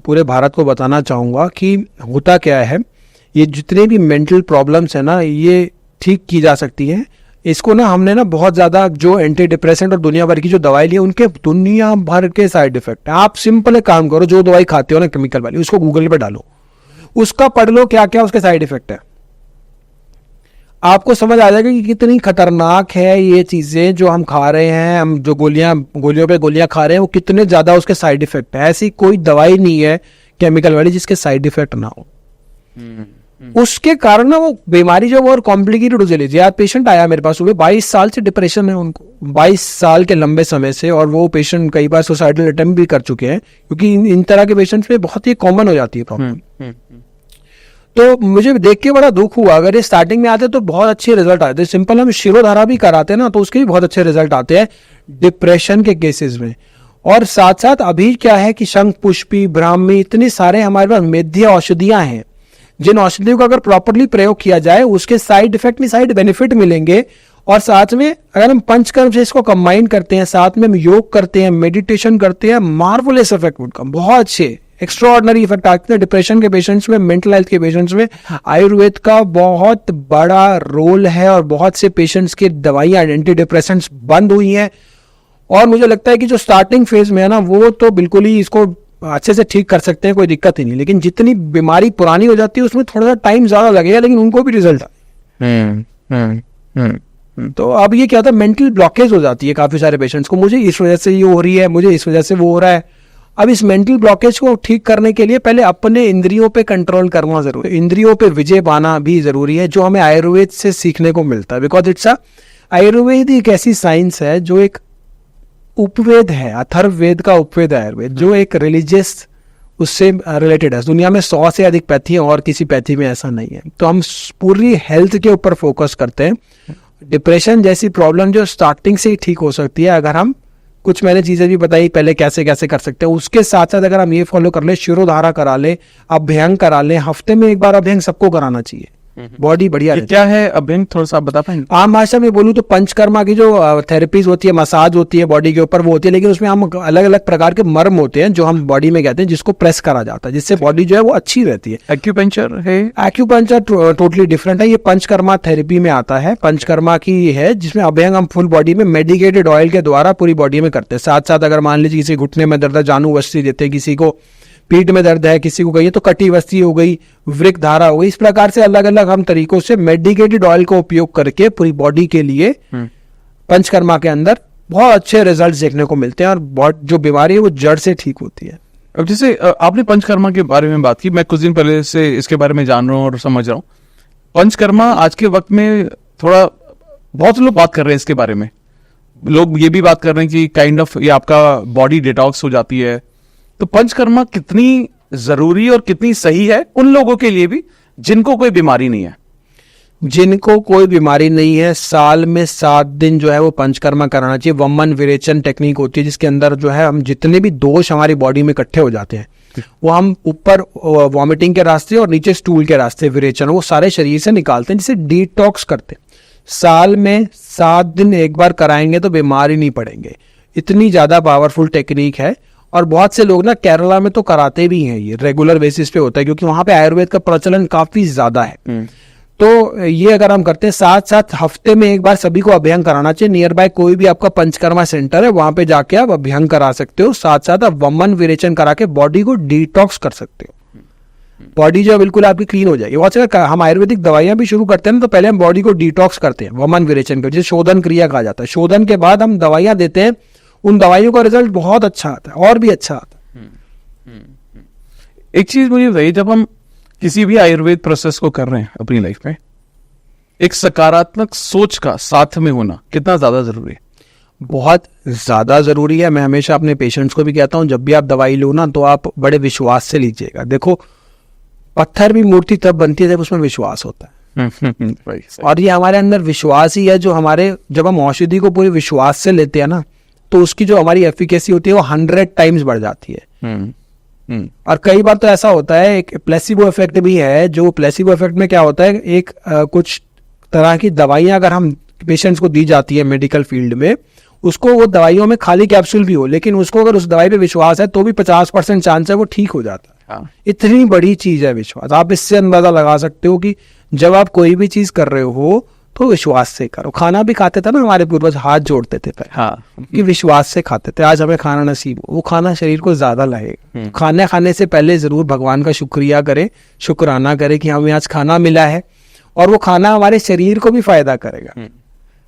पूरे भारत को बताना चाहूँगा कि होता क्या है, ये जितने भी मेंटल प्रॉब्लम्स है ना, ये ठीक की जा सकती हैं। इसको ना हमने ना बहुत ज़्यादा जो एंटी डिप्रेसेंट और दुनिया भर की जो दवाई ली है, उनके दुनिया भर के साइड इफेक्ट है। आप सिंपल एक काम करो, जो दवाई खाते हो ना केमिकल वाली, उसको गूगल पे डालो, उसका पढ़ लो क्या क्या उसके साइड इफेक्ट है। आपको समझ आ जाएगा कि कितनी खतरनाक है ये चीजें जो हम खा रहे हैं, हम जो गोलियों पे गोलियां खा रहे हैं, वो कितने ज्यादा उसके साइड इफेक्ट है। ऐसी कोई दवाई नहीं है केमिकल वाली जिसके साइड इफेक्ट ना हो। उसके कारण ना वो बीमारी जो और कॉम्प्लिकेटेड हो चली। आज पेशेंट आया मेरे पास, हुए 22 साल से डिप्रेशन है उनको, 22 साल के लंबे समय से, और वो पेशेंट कई बार सुसाइडल अटेम्प्ट भी कर चुके हैं, क्योंकि इन तरह के पेशेंट्स में बहुत ही कॉमन हो जाती है प्रॉब्लम। तो मुझे देख के बड़ा दुख हुआ। अगर ये स्टार्टिंग में आते तो बहुत अच्छे रिजल्ट आते। सिंपल हम शिरोधारा भी कराते हैं ना, तो उसके भी बहुत अच्छे रिजल्ट आते हैं डिप्रेशन के केसेस में। और साथ साथ अभी क्या है कि शंख पुष्पी, ब्राह्मी, इतने सारे हमारे पास मेध्य औषधियां हैं, जिन औषधियों का अगर प्रॉपरली प्रयोग किया जाए उसके साइड इफेक्ट नहीं, साइड बेनिफिट मिलेंगे। और साथ में अगर हम पंचकर्म से इसको कंबाइन करते हैं, साथ में हम योग करते हैं, मेडिटेशन करते हैं, मार्वलेस इफेक्ट उनका बहुत अच्छे एक्स्ट्राऑर्डिनरी इफेक्ट आते हैं। डिप्रेशन के पेशेंट्स में, मेंटल हेल्थ के पेशेंट्स में आयुर्वेद का बहुत बड़ा रोल है, और बहुत से पेशेंट्स की दवाइयां, एंटी डिप्रेसेंट्स बंद हुई हैं। और मुझे लगता है कि जो स्टार्टिंग फेज में है ना, वो तो बिल्कुल ही इसको अच्छे से ठीक कर सकते हैं, कोई दिक्कत ही नहीं। लेकिन जितनी बीमारी पुरानी हो जाती है उसमें थोड़ा सा टाइम ज्यादा लगेगा, लेकिन उनको भी रिजल्ट आए। तो अब ये क्या होता है, मेंटल ब्लॉकेज हो जाती है काफी सारे पेशेंट्स को, मुझे इस वजह से ये हो रही है, मुझे इस वजह से वो हो रहा है। अब इस मेंटल ब्लॉकेज को ठीक करने के लिए पहले अपने इंद्रियों पे कंट्रोल करना जरूरी है, इंद्रियों पे विजय पाना भी जरूरी है, जो हमें आयुर्वेद से सीखने को मिलता है। बिकॉज इट्स आयुर्वेद एक ऐसी साइंस है जो एक उपवेद है, अथर्ववेद का उपवेद है आयुर्वेद, जो एक रिलीजियस उससे रिलेटेड है। दुनिया में 100 से अधिक पैथी है और किसी पैथी में ऐसा नहीं है। तो हम पूरी हेल्थ के ऊपर फोकस करते हैं। डिप्रेशन जैसी प्रॉब्लम जो स्टार्टिंग से ही ठीक हो सकती है, अगर हम कुछ, मैंने चीजें भी बताई पहले कैसे कैसे कर सकते हैं, उसके साथ साथ अगर हम ये फॉलो कर ले, शिरोधारा करा ले, अभ्यंग करा ले, हफ्ते में एक बार अभ्यंग सबको कराना चाहिए। बॉडी बढ़िया ये रहती है। क्या है अभ्यंग, थोड़ा सा आप बता पाएंगे? आम भाषा में बोलूँ तो पंचकर्मा की जो थेरेपीज होती है, मसाज होती है बॉडी के ऊपर, वो होती है, लेकिन उसमें हम अलग अलग प्रकार के मर्म होते हैं जो हम बॉडी में कहते हैं, जिसको प्रेस करा जाता है, जिससे बॉडी जो है वो अच्छी रहती है। एक्यूपंक्चर है? एक्यूपंक्चर टोटली डिफरेंट है, ये पंचकर्मा थेरेपी में आता है। पंचकर्मा की है जिसमें अभ्यंग हम फुल बॉडी में मेडिकेटेड ऑयल के द्वारा पूरी बॉडी में करते हैं। साथ साथ अगर मान लीजिए किसी घुटने में दर्द है, जानू वस्ती देते हैं, किसी को पीठ में दर्द है, किसी को कहिए तो कटी वस्ती हो गई, वृक धारा हो गई, इस प्रकार से अलग अलग हम तरीकों से मेडिकेटेड ऑयल का उपयोग करके पूरी बॉडी के लिए पंचकर्मा के अंदर बहुत अच्छे रिजल्ट्स देखने को मिलते हैं और जो बीमारी है वो जड़ से ठीक होती है। अब जैसे आपने पंचकर्मा के बारे में बात की, मैं कुछ दिन पहले से इसके बारे में जान रहा हूँ और समझ रहा हूँ। पंचकर्मा आज के वक्त में थोड़ा बहुत लोग बात कर रहे हैं इसके बारे में। लोग ये भी बात कर रहे हैं कि काइंड ऑफ ये आपका बॉडी डिटॉक्स हो जाती है। तो पंचकर्मा कितनी जरूरी और कितनी सही है उन लोगों के लिए भी जिनको कोई बीमारी नहीं है? जिनको कोई बीमारी नहीं है, साल में 7 दिन जो है वो पंचकर्मा कराना चाहिए। वमन विरेचन टेक्निक होती है जिसके अंदर जो है हम जितने भी दोष हमारी बॉडी में इकट्ठे हो जाते हैं वो हम ऊपर वॉमिटिंग के रास्ते और नीचे स्टूल के रास्ते विरेचन वो सारे शरीर से निकालते हैं, जिसे डिटॉक्स करते हैं। साल में 7 दिन एक बार कराएंगे तो बीमार ही नहीं पड़ेंगे। इतनी ज्यादा पावरफुल टेक्निक है और बहुत से लोग ना केरला में तो कराते भी हैं, ये रेगुलर बेसिस पे होता है क्योंकि वहां पे आयुर्वेद का प्रचलन काफी ज्यादा है। तो ये अगर हम करते हैं, साथ साथ हफ्ते में एक बार सभी को अभ्यंग कराना चाहिए। नियर बाय कोई भी आपका पंचकर्मा सेंटर है वहां पे जाके आप अभ्यंग करा सकते हो, साथ साथ आप वमन विरेचन करा के बॉडी को डिटॉक्स कर सकते हो। बॉडी जो है बिल्कुल आपकी क्लीन हो जाएगी। बहुत से हम आयुर्वेदिक दवाइयां भी शुरू करते हैं ना, तो पहले हम बॉडी को डिटॉक्स करते हैं वमन विरेचन के, जिसे शोधन क्रिया कहा जाता है। शोधन के बाद हम दवाइयां देते हैं, उन दवाइयों का रिजल्ट बहुत अच्छा आता है और भी अच्छा आता है। एक चीज मुझे बताइए, जब हम किसी भी आयुर्वेद प्रोसेस को कर रहे हैं अपनी लाइफ में, एक सकारात्मक सोच का साथ में होना कितना ज्यादा जरूरी है? बहुत ज्यादा जरूरी है। मैं हमेशा अपने पेशेंट्स को भी कहता हूं, जब भी आप दवाई लो ना तो आप बड़े विश्वास से लीजिएगा। देखो, पत्थर भी मूर्ति तब बनती है जब उसमें विश्वास होता है और ये हमारे अंदर विश्वास ही है जो हमारे, जब हम औषधि को पूरे विश्वास से लेते हैं ना तो उसकी जो हमारी एफिकेसी होती है वो 100 टाइम्स बढ़ जाती है। और कई बार तो ऐसा होता है, एक प्लेसिबो इफेक्ट भी है। जो प्लेसिबो इफेक्ट में क्या होता है, एक कुछ तरह की दवाइयां अगर हम पेशेंट्स को दी जाती है मेडिकल फील्ड में, उसको वो दवाइयों में खाली कैप्सूल भी हो, लेकिन उसको अगर उस दवाई पे विश्वास है तो भी 50% चांस है वो ठीक हो जाता है। हाँ। इतनी बड़ी चीज है विश्वास। आप इससे अंदाजा लगा सकते हो कि जब आप कोई भी चीज कर रहे हो तो विश्वास से करो। खाना भी खाते थे ना हमारे पूर्वज, हाथ जोड़ते थे पहले, हाँ, कि विश्वास से खाते थे। आज हमें खाना नसीब हो, वो खाना शरीर को ज्यादा लगेगा। खाना खाने से पहले जरूर भगवान का शुक्रिया करें, शुक्राना करें कि हमें आज खाना मिला है, और वो खाना हमारे शरीर को भी फायदा करेगा।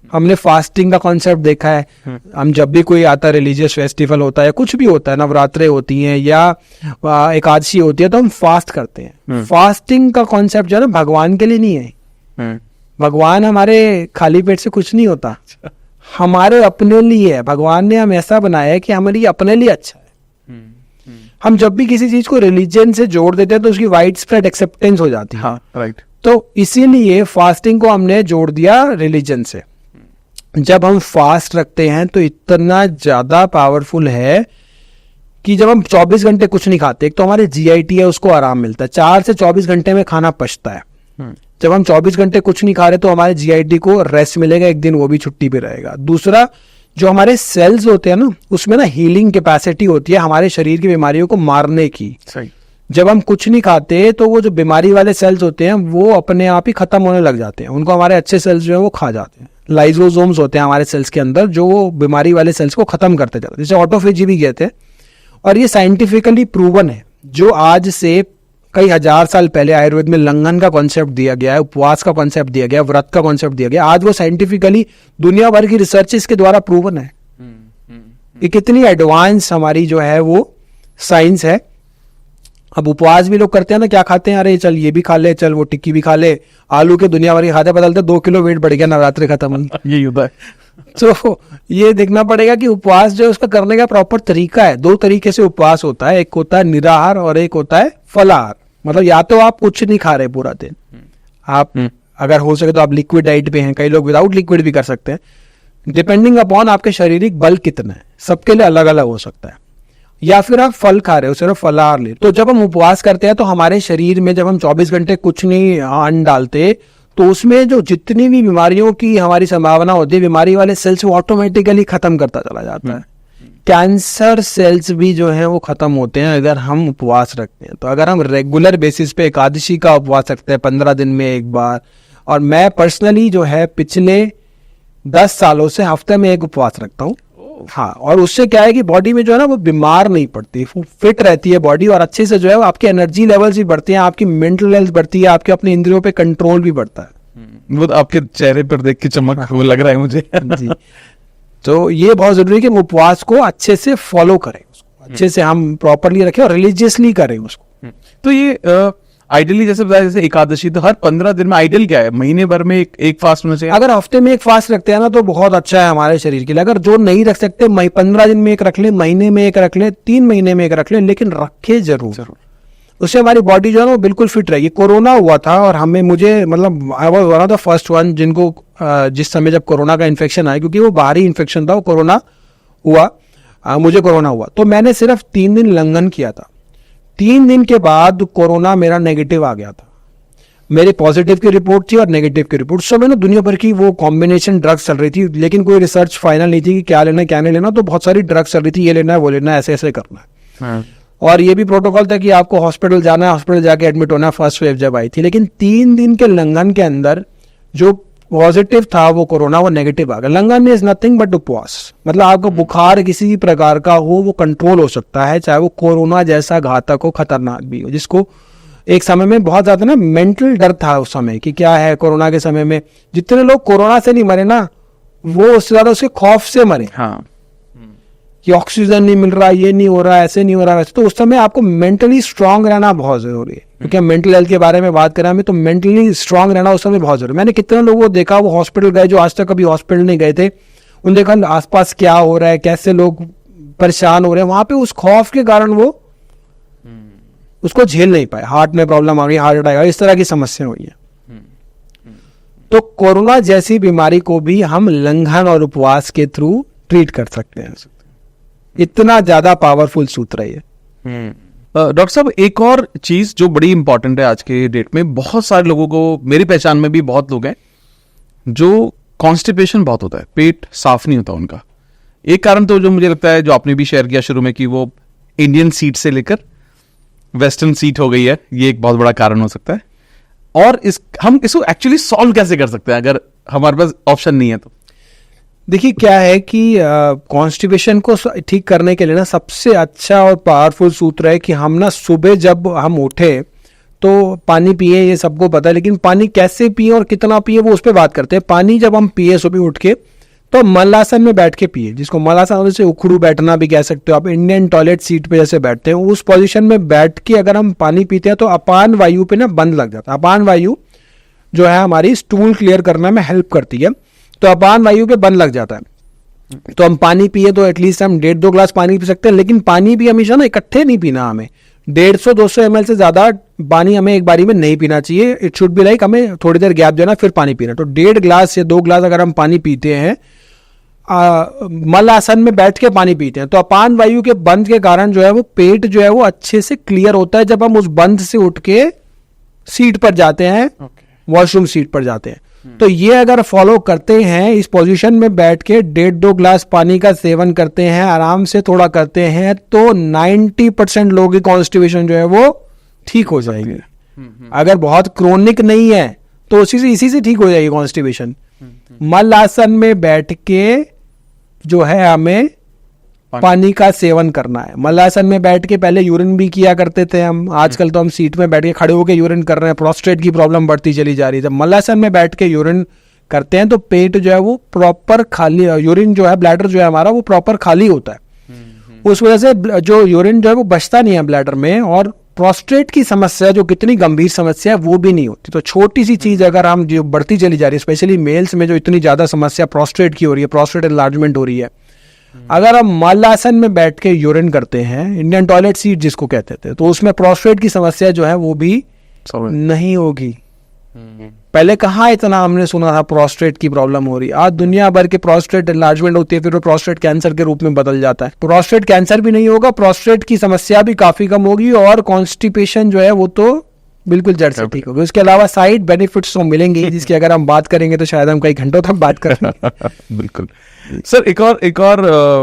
हमने फास्टिंग का कॉन्सेप्ट देखा है। हम जब भी कोई आता है, रिलीजियस फेस्टिवल होता है, कुछ भी होता है, नवरात्रे होती हैं या एकादशी होती है, तो हम फास्ट करते हैं। फास्टिंग का कॉन्सेप्ट जो है ना भगवान के लिए नहीं है। भगवान हमारे खाली पेट से कुछ नहीं होता, हमारे अपने लिए है। भगवान ने हम ऐसा बनाया है कि हमारे लिए अपने लिए अच्छा है। हम जब भी किसी चीज को रिलीजन से जोड़ देते हैं तो उसकी वाइड स्प्रेड एक्सेप्टेंस हो जाती है। हाँ, राइट। तो इसीलिए फास्टिंग को हमने जोड़ दिया रिलीजन से। जब हम फास्ट रखते हैं तो इतना ज्यादा पावरफुल है कि जब हम 24 घंटे कुछ नहीं खाते, एक तो हमारे जीआईटी है उसको आराम मिलता है, 4 से 24 घंटे में खाना पचता है। जब हम 24 घंटे कुछ नहीं खा रहे तो हमारे जीआईटी को रेस्ट मिलेगा, एक दिन वो भी छुट्टी पे रहेगा। दूसरा, जो हमारे सेल्स होते हैं ना, उसमें ना हीलिंग कैपेसिटी होती है हमारे शरीर की बीमारियों को मारने की। सही। जब हम कुछ नहीं खाते तो वो जो बीमारी वाले सेल्स होते हैं वो अपने आप ही खत्म होने लग जाते हैं, उनको हमारे अच्छे सेल्स जो है वो खा जाते हैं। लाइजोसोम्स होते हैं हमारे सेल्स के अंदर जो वो बीमारी वाले सेल्स को खत्म करते जाते हैं, जिसे ऑटोफेजी भी कहते हैं। और ये साइंटिफिकली प्रूवन है। जो आज से कई हजार साल पहले आयुर्वेद में लंघन का कॉन्सेप्ट दिया गया है, उपवास का कॉन्सेप्ट दिया गया, व्रत का कॉन्सेप्ट दिया गया, आज वो साइंटिफिकली दुनिया भर की रिसर्चेस के द्वारा प्रूवन है। ये कितनी एडवांस हमारी जो है वो साइंस है। अब उपवास भी लोग करते हैं ना, क्या खाते हैं, अरे चल ये भी खा ले, चल वो टिक्की भी खा ले, आलू के दुनिया भर के खाते बदलते 2 किलो वेट बढ़ गया, नवरात्रि खत्म। ये होता है। तो ये देखना पड़ेगा कि उपवास जो है उसका करने का प्रॉपर तरीका है। 2 तरीके से उपवास होता है, एक होता है निराहार और एक होता है फलाहार। मतलब या तो आप कुछ नहीं खा रहे पूरा दिन, आप अगर हो सके तो आप लिक्विड डाइट पे हैं, कई लोग विदाउट लिक्विड भी कर सकते हैं, डिपेंडिंग अपॉन आपके शारीरिक बल कितना है, सबके लिए अलग अलग हो सकता है। या फिर आप फल खा रहे हो, सिर्फ फलाहार ले। तो जब हम उपवास करते हैं तो हमारे शरीर में जब हम 24 घंटे कुछ नहीं अन्न डालते तो उसमें जो जितनी भी बीमारियों की हमारी संभावना होती है, बीमारी वाले सेल्स वो ऑटोमेटिकली खत्म करता चला जाता है। कैंसर सेल्स भी जो है वो खत्म होते हैं अगर हम उपवास रखते हैं। तो अगर हम रेगुलर बेसिस पे एकादशी का उपवास रखते हैं 15 दिन में एक बार, और मैं पर्सनली जो है पिछले 10 सालों से हफ्ते में एक उपवास रखता हूँ। हाँ, और उससे क्या है कि बॉडी में जो है ना वो बीमार नहीं पड़ती, फिट रहती है बॉडी, और अच्छे से जो है आपके एनर्जी लेवल्स भी बढ़ते हैं, आपकी मेंटल हेल्थ बढ़ती है, आपके अपने इंद्रियों पे कंट्रोल भी बढ़ता है। वो तो आपके चेहरे पर देख के चमक वो लग रहा है मुझे। जी, तो ये बहुत जरूरी है कि हम उपवास को अच्छे से फॉलो करें, उसको अच्छे से हम प्रॉपरली रखें और रिलीजियसली करें उसको। तो ये आइडियली जैसे बताया, जैसे एकादशी तो हर 15 दिन में, आइडियल क्या है, महीने भर में एक फास्ट होना चाहिए? अगर हफ्ते में एक फास्ट रखते हैं ना तो बहुत अच्छा है हमारे शरीर के लिए। अगर जो नहीं रख सकते 15 दिन में एक रख ले, महीने में एक रख ले, 3 महीने में एक रख ले, लेकिन रखे जरूर। उससे हमारी बॉडी जो है ना वो बिल्कुल फिट रहेगी। कोरोना हुआ था और मुझे मतलब I was one of the first one जिनको जिस समय जब कोरोना का इन्फेक्शन आया, क्योंकि वो बाहरी इन्फेक्शन था, वो कोरोना हुआ, मुझे कोरोना हुआ तो मैंने सिर्फ 3 दिन लंघन किया था। 3 दिन के बाद कोरोना मेरा नेगेटिव आ गया था। मेरे पॉजिटिव की रिपोर्ट थी और नेगेटिव की रिपोर्ट। उस समय ना दुनिया भर की वो कॉम्बिनेशन ड्रग्स चल रही थी, लेकिन कोई रिसर्च फाइनल नहीं थी कि क्या लेना क्या नहीं लेना। तो बहुत सारी ड्रग्स चल रही थी, ये लेना है वो लेना है, ऐसे ऐसे करना है। और ये भी प्रोटोकॉल था कि आपको हॉस्पिटल जाना है, हॉस्पिटल जाके एडमिट होना है, फर्स्ट वेव जब आई थी। लेकिन 3 दिन के लंघन के अंदर जो पॉजिटिव था वो कोरोना, वो नेगेटिव आ गया। लंघन इज नथिंग बट उपवास। मतलब आपको बुखार किसी भी प्रकार का हो वो कंट्रोल हो सकता है, चाहे वो कोरोना जैसा घातक हो, खतरनाक भी हो। जिसको एक समय में बहुत ज्यादा ना मेंटल डर था उस समय कि क्या है कोरोना के समय में, जितने लोग कोरोना से नहीं मरे ना वो उससे ज्यादा उसके खौफ से मरे। हाँ, कि ऑक्सीजन नहीं मिल रहा, ये नहीं हो रहा, ऐसे नहीं हो रहा, वैसे। तो उस समय आपको मेंटली स्ट्रांग रहना बहुत जरूरी है, क्योंकि हम मेंटल हेल्थ के बारे में बात करें हमें, तो मेंटली स्ट्रांग रहना उस समय बहुत जरूरी है। मैंने कितने लोगों को देखा वो हॉस्पिटल गए जो आज तक कभी हॉस्पिटल नहीं गए थे, उन देखा आसपास क्या हो रहा है, कैसे लोग परेशान हो रहे हैं, वहां पे उस खौफ के कारण वो उसको झेल नहीं पाए। हार्ट में प्रॉब्लम आ गई, हार्ट अटैक आ गया, इस तरह की समस्या हुई है। तो कोरोना जैसी बीमारी को भी हम लंघन और उपवास के थ्रू ट्रीट कर सकते हैं। इतना ज्यादा पावरफुल सूत्र है ये। डॉक्टर साहब, एक और चीज जो बड़ी इंपॉर्टेंट है आज के डेट में, बहुत सारे लोगों को, मेरी पहचान में भी बहुत लोग हैं जो कॉन्स्टिपेशन बहुत होता है, पेट साफ नहीं होता उनका। एक कारण तो जो मुझे लगता है, जो आपने भी शेयर किया शुरू में, कि वो इंडियन सीट से लेकर वेस्टर्न सीट हो गई है, ये एक बहुत बड़ा कारण हो सकता है। और हम इसको एक्चुअली सॉल्व कैसे कर सकते हैं अगर हमारे पास ऑप्शन नहीं है तो? देखिए क्या है कि कॉन्स्टिपेशन को ठीक करने के लिए ना सबसे अच्छा और पावरफुल सूत्र है कि हम ना सुबह जब हम उठे तो पानी पिए, ये सबको पता है, लेकिन पानी कैसे पिए और कितना पिए वो उस पर बात करते हैं। पानी जब हम पिए सुबह उठ के तो मलासन में बैठ के पिए, जिसको मलासन से उखड़ू बैठना भी कह सकते हो आप, इंडियन टॉयलेट सीट पे जैसे बैठते हैं उस पोजीशन में बैठ के अगर हम पानी पीते हैं तो अपान वायु पे ना बंद लग जाता है। अपान वायु जो है हमारी स्टूल क्लियर करने में हेल्प करती है, तो अपान वायु पे बंद लग जाता है। तो हम पानी पिए तो एटलीस्ट हम 1.5-2 ग्लास पानी पी सकते हैं, लेकिन पानी भी हमेशा ना इकट्ठे नहीं पीना। हमें 150-200 ml से ज्यादा पानी हमें एक बारी में नहीं पीना चाहिए। इट शुड बी लाइक हमें थोड़ी देर गैप देना फिर पानी पीना। तो 1.5 ग्लास या 2 ग्लास अगर हम पानी पीते हैं, मल आसन में बैठ के पानी पीते हैं, तो अपान वायु के बंद के कारण जो है वो पेट जो है वो अच्छे से क्लियर होता है। जब हम उस बंद से उठ के सीट पर जाते हैं, वॉशरूम सीट पर जाते हैं, तो ये अगर फॉलो करते हैं, इस पोजीशन में बैठ के 1.5-2 ग्लास पानी का सेवन करते हैं, आराम से थोड़ा करते हैं, तो 90% लोगों की कॉन्स्टिपेशन जो है वो ठीक हो जाएगी। अगर बहुत क्रोनिक नहीं है तो इसी से ठीक हो जाएगी कॉन्स्टिपेशन। मल आसन में बैठ के जो है हमें पानी का सेवन करना है। मलासन में बैठ के पहले यूरिन भी किया करते थे हम, आजकल तो हम सीट में बैठ के खड़े होकर यूरिन कर रहे हैं, प्रोस्टेट की प्रॉब्लम बढ़ती चली जा रही है। जब मलासन में बैठ के यूरिन करते हैं तो पेट जो है वो प्रॉपर खाली, यूरिन जो है ब्लैडर जो है हमारा वो प्रॉपर खाली होता है। उस वजह से जो यूरिन जो है वो बचता नहीं है ब्लैडर में, और प्रोस्टेट की समस्या जो कितनी गंभीर समस्या है वो भी नहीं होती। तो छोटी सी चीज अगर हम जो बढ़ती चली जा रही है, स्पेशली मेल्स में जो इतनी ज्यादा समस्या प्रोस्टेट की हो रही है, प्रोस्टेट एनलार्जमेंट हो रही है, अगर हम मलासन में बैठ के यूरिन करते हैं, इंडियन टॉयलेट सीट जिसको कहते थे, तो उसमें प्रोस्टेट की समस्या जो है वो भी नहीं होगी। पहले कहाँ इतना हमने सुना था प्रोस्टेट की प्रॉब्लम हो रही है। आज दुनिया भर के प्रोस्टेट एनलार्जमेंट होती है, फिर वो प्रोस्टेट कैंसर के रूप में बदल जाता है। प्रोस्टेट कैंसर भी नहीं होगा, प्रोस्टेट की समस्या भी काफी कम होगी और कॉन्स्टिपेशन जो है वो तो बिल्कुल जड़ से ठीक होगी। उसके अलावा साइड बेनिफिट्स तो मिलेंगे जिसकी अगर हम बात करेंगे तो शायद हम कई घंटों तक बात करेंगे। बिल्कुल सर। एक और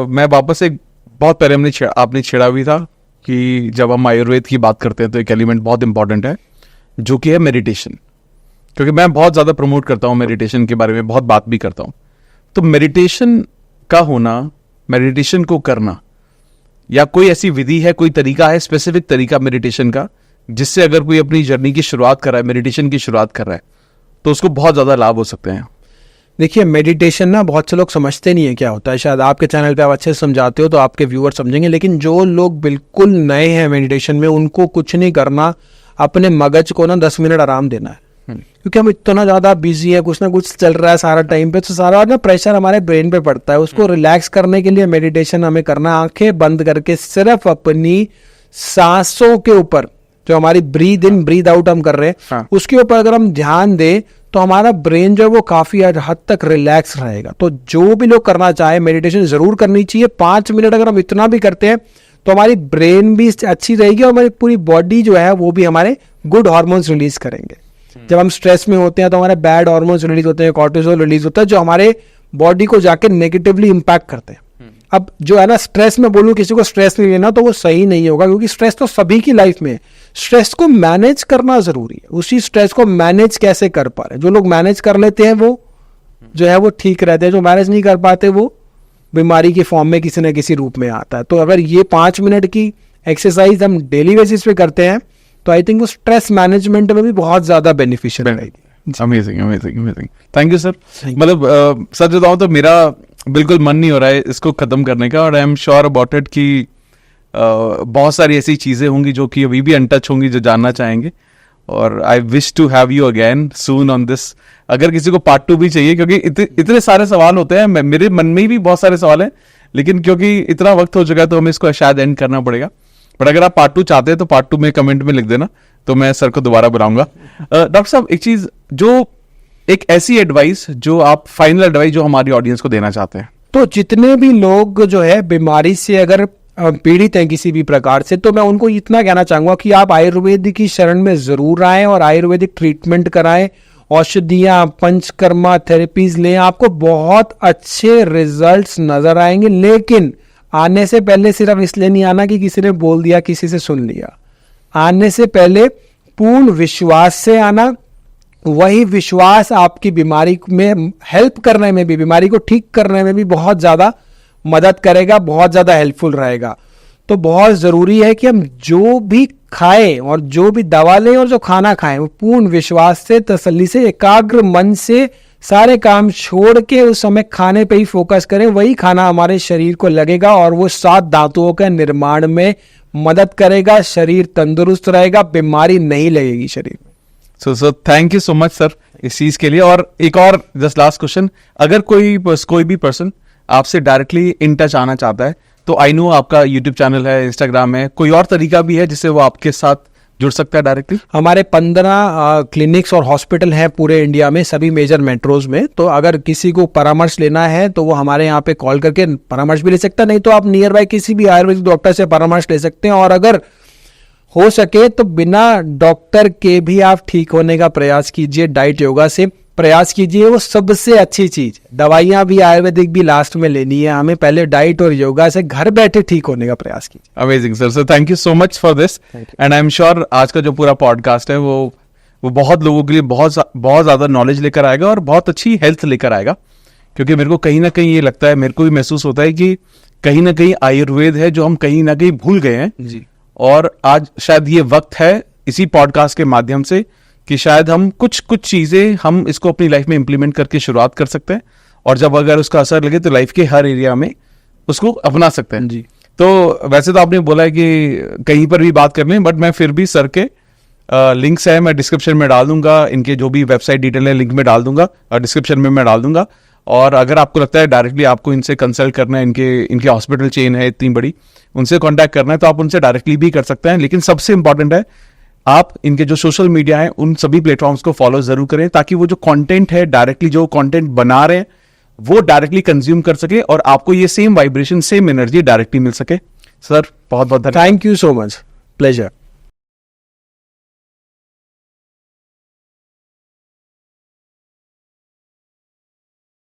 मैं वापस एक बहुत पहले आपने छेड़ा भी था कि जब हम आयुर्वेद की बात करते हैं तो एक एलिमेंट बहुत इंपॉर्टेंट है जो कि है मेडिटेशन, क्योंकि मैं बहुत ज़्यादा प्रमोट करता हूँ मेडिटेशन के बारे में, बहुत बात भी करता हूँ। तो मेडिटेशन का होना, मेडिटेशन को करना, या कोई ऐसी विधि है, कोई तरीका है, स्पेसिफिक तरीका मेडिटेशन का, जिससे अगर कोई अपनी जर्नी की शुरुआत कर रहा है, मेडिटेशन की शुरुआत कर रहा है, तो उसको बहुत ज़्यादा लाभ हो सकते हैं? देखिए, मेडिटेशन ना बहुत से लोग समझते नहीं है क्या होता है। शायद आपके चैनल पे आप अच्छे से समझाते हो तो आपके व्यूअर समझेंगे, लेकिन जो लोग बिल्कुल नए हैं मेडिटेशन में, उनको कुछ नहीं करना, अपने मगज को ना 10 मिनट आराम देना है। क्योंकि हम इतना ज़्यादा बिजी है, कुछ ना कुछ चल रहा है सारा टाइम पे, तो सारा ना प्रेशर हमारे ब्रेन पे पड़ता है। उसको रिलैक्स करने के लिए मेडिटेशन हमें करना, आंखें बंद करके सिर्फ अपनी सांसों के ऊपर, जो हमारी ब्रीद इन ब्रीद आउट हम कर रहे हैं, हाँ। उसके ऊपर अगर हम ध्यान दें तो हमारा ब्रेन जो है वो काफी हद तक रिलैक्स रहेगा। तो जो भी लोग करना चाहे मेडिटेशन जरूर करनी चाहिए। 5 मिनट अगर हम इतना भी करते हैं तो हमारी ब्रेन भी अच्छी रहेगी और हमारी पूरी बॉडी जो है वो भी हमारे गुड हार्मोन्स रिलीज करेंगे। जब हम स्ट्रेस में होते हैं तो हमारे बैड हार्मोन्स रिलीज होते हैं, कॉर्टिसोल रिलीज होता है, जो हमारे बॉडी को जाके नेगेटिवली इंपैक्ट करते हैं। अब जो है ना, स्ट्रेस में बोलूं किसी को स्ट्रेस नहीं लेना तो वो सही नहीं होगा, क्योंकि स्ट्रेस तो सभी की लाइफ में है। स्ट्रेस को मैनेज करना जरूरी है। उसी स्ट्रेस को मैनेज कैसे कर पा रहे हैं, जो लोग मैनेज कर लेते हैं वो जो है वो ठीक रहते हैं, जो मैनेज नहीं कर पाते वो बीमारी की फॉर्म में किसी न किसी रूप में आता है। तो अगर ये 5 मिनट की एक्सरसाइज हम डेली बेसिस पे करते हैं तो आई थिंक वो स्ट्रेस मैनेजमेंट में भी बहुत ज्यादा बेनिफिशियल रहेगी। Amazing amazing amazing, thank you sir. मतलब सच बताऊं तो मेरा बिल्कुल मन नहीं हो रहा है इसको खत्म करने का, और I am sure about it कि बहुत सारी ऐसी चीजें होंगी जो कि अभी भी अनटच होंगी, जो जानना चाहेंगे। और I wish to have you again soon on this. अगर किसी को पार्ट 2 भी चाहिए, क्योंकि इतने सारे सवाल होते हैं, मेरे मन में भी बहुत सारे सवाल हैं, लेकिन क्योंकि इतना वक्त हो चुका है तो हमें इसको शायद एंड करना पड़ेगा। बट अगर आप पार्ट 2 चाहते हैं तो पार्ट 2 में कमेंट में लिख देना, तो मैं सर को दोबारा बुलाऊंगा। डॉक्टर साहब, एक चीज, जो एक ऐसी एडवाइस जो आप, फाइनल एडवाइस जो हमारी ऑडियंस को देना चाहते हैं। तो जितने भी लोग जो है बीमारी से अगर पीड़ित हैं किसी भी प्रकार से, तो मैं उनको इतना कहना चाहूंगा कि आप आयुर्वेद की शरण में जरूर आएं और आयुर्वेदिक ट्रीटमेंट कराएं, औषधियां, पंचकर्मा थेरेपीज लें, आपको बहुत अच्छे रिजल्ट्स नजर आएंगे। लेकिन आने से पहले सिर्फ इसलिए नहीं आना कि किसी ने बोल दिया, किसी से सुन लिया। आने से पहले पूर्ण विश्वास से आना। वही विश्वास आपकी बीमारी में हेल्प करने में भी, बीमारी को ठीक करने में भी बहुत ज्यादा मदद करेगा, बहुत ज्यादा हेल्पफुल रहेगा। तो बहुत जरूरी है कि हम जो भी खाएं और जो भी दवा लें और जो खाना खाएं, वो पूर्ण विश्वास से, तसल्ली से, एकाग्र मन से सारे काम छोड़ के उस समय खाने पे ही फोकस करें। वही खाना हमारे शरीर को लगेगा और वो 7 धातुओं के निर्माण में मदद करेगा। शरीर तंदुरुस्त रहेगा, बीमारी नहीं लगेगी शरीर में। So thank you so much sir इस चीज के लिए। और एक और जस्ट लास्ट क्वेश्चन, अगर कोई भी पर्सन आपसे डायरेक्टली इन टच आना चाहता है, तो आई नो आपका यूट्यूब चैनल है, इंस्टाग्राम है, कोई और तरीका भी है जिससे वो आपके साथ जुड़ सकता है डायरेक्टली? हमारे 15 क्लिनिक्स और हॉस्पिटल हैं पूरे इंडिया में, सभी मेजर मेट्रोज में। तो अगर किसी को परामर्श लेना है तो वो हमारे यहाँ पे कॉल करके परामर्श भी ले सकता है, नहीं तो आप नियर बाय किसी भी आयुर्वेदिक डॉक्टर से परामर्श ले सकते हैं। और अगर हो सके तो बिना डॉक्टर के भी आप ठीक होने का प्रयास कीजिए, डाइट योगा से प्रयास कीजिए, वो सबसे अच्छी चीज। दवाइयां भी आयुर्वेदिक भी लास्ट में लेनी है, हमें पहले डाइट और योगा से घर बैठे ठीक होने का प्रयास कीजिए। Amazing sir, so thank you so much for this, and I am sure आज का जो पूरा पॉडकास्ट है वो बहुत लोगों के लिए बहुत ज्यादा नॉलेज लेकर आएगा और बहुत अच्छी हेल्थ लेकर आएगा। क्योंकि मेरे को कहीं ना कहीं ये लगता है, मेरे को भी महसूस होता है कि कहीं ना कहीं आयुर्वेद है जो हम कहीं ना कहीं भूल गए हैं जी। और आज शायद ये वक्त है इसी पॉडकास्ट के माध्यम से कि शायद हम कुछ चीजें हम इसको अपनी लाइफ में इंप्लीमेंट करके शुरुआत कर सकते हैं, और जब अगर उसका असर लगे तो लाइफ के हर एरिया में उसको अपना सकते हैं जी। तो वैसे तो आपने बोला है कि कहीं पर भी बात कर लें, बट मैं फिर भी सर के लिंक्स है मैं डिस्क्रिप्शन में डाल दूंगा, इनके जो भी वेबसाइट डिटेल है लिंक में डाल दूंगा और डिस्क्रिप्शन में मैं डाल दूंगा। और अगर आपको लगता है डायरेक्टली आपको इनसे कंसल्ट करना है, इनके हॉस्पिटल चेन है इतनी बड़ी, उनसे कांटेक्ट करना है, तो आप उनसे डायरेक्टली भी कर सकते हैं। लेकिन सबसे इंपॉर्टेंट है आप इनके जो सोशल मीडिया है उन सभी प्लेटफॉर्म्स को फॉलो जरूर करें, ताकि वो जो कंटेंट है डायरेक्टली जो कंटेंट बना रहे हैं वो डायरेक्टली कंज्यूम कर सके और आपको ये same vibration same energy directly मिल सके। सर बहुत बहुत धन्यवाद। Thank you so much, pleasure.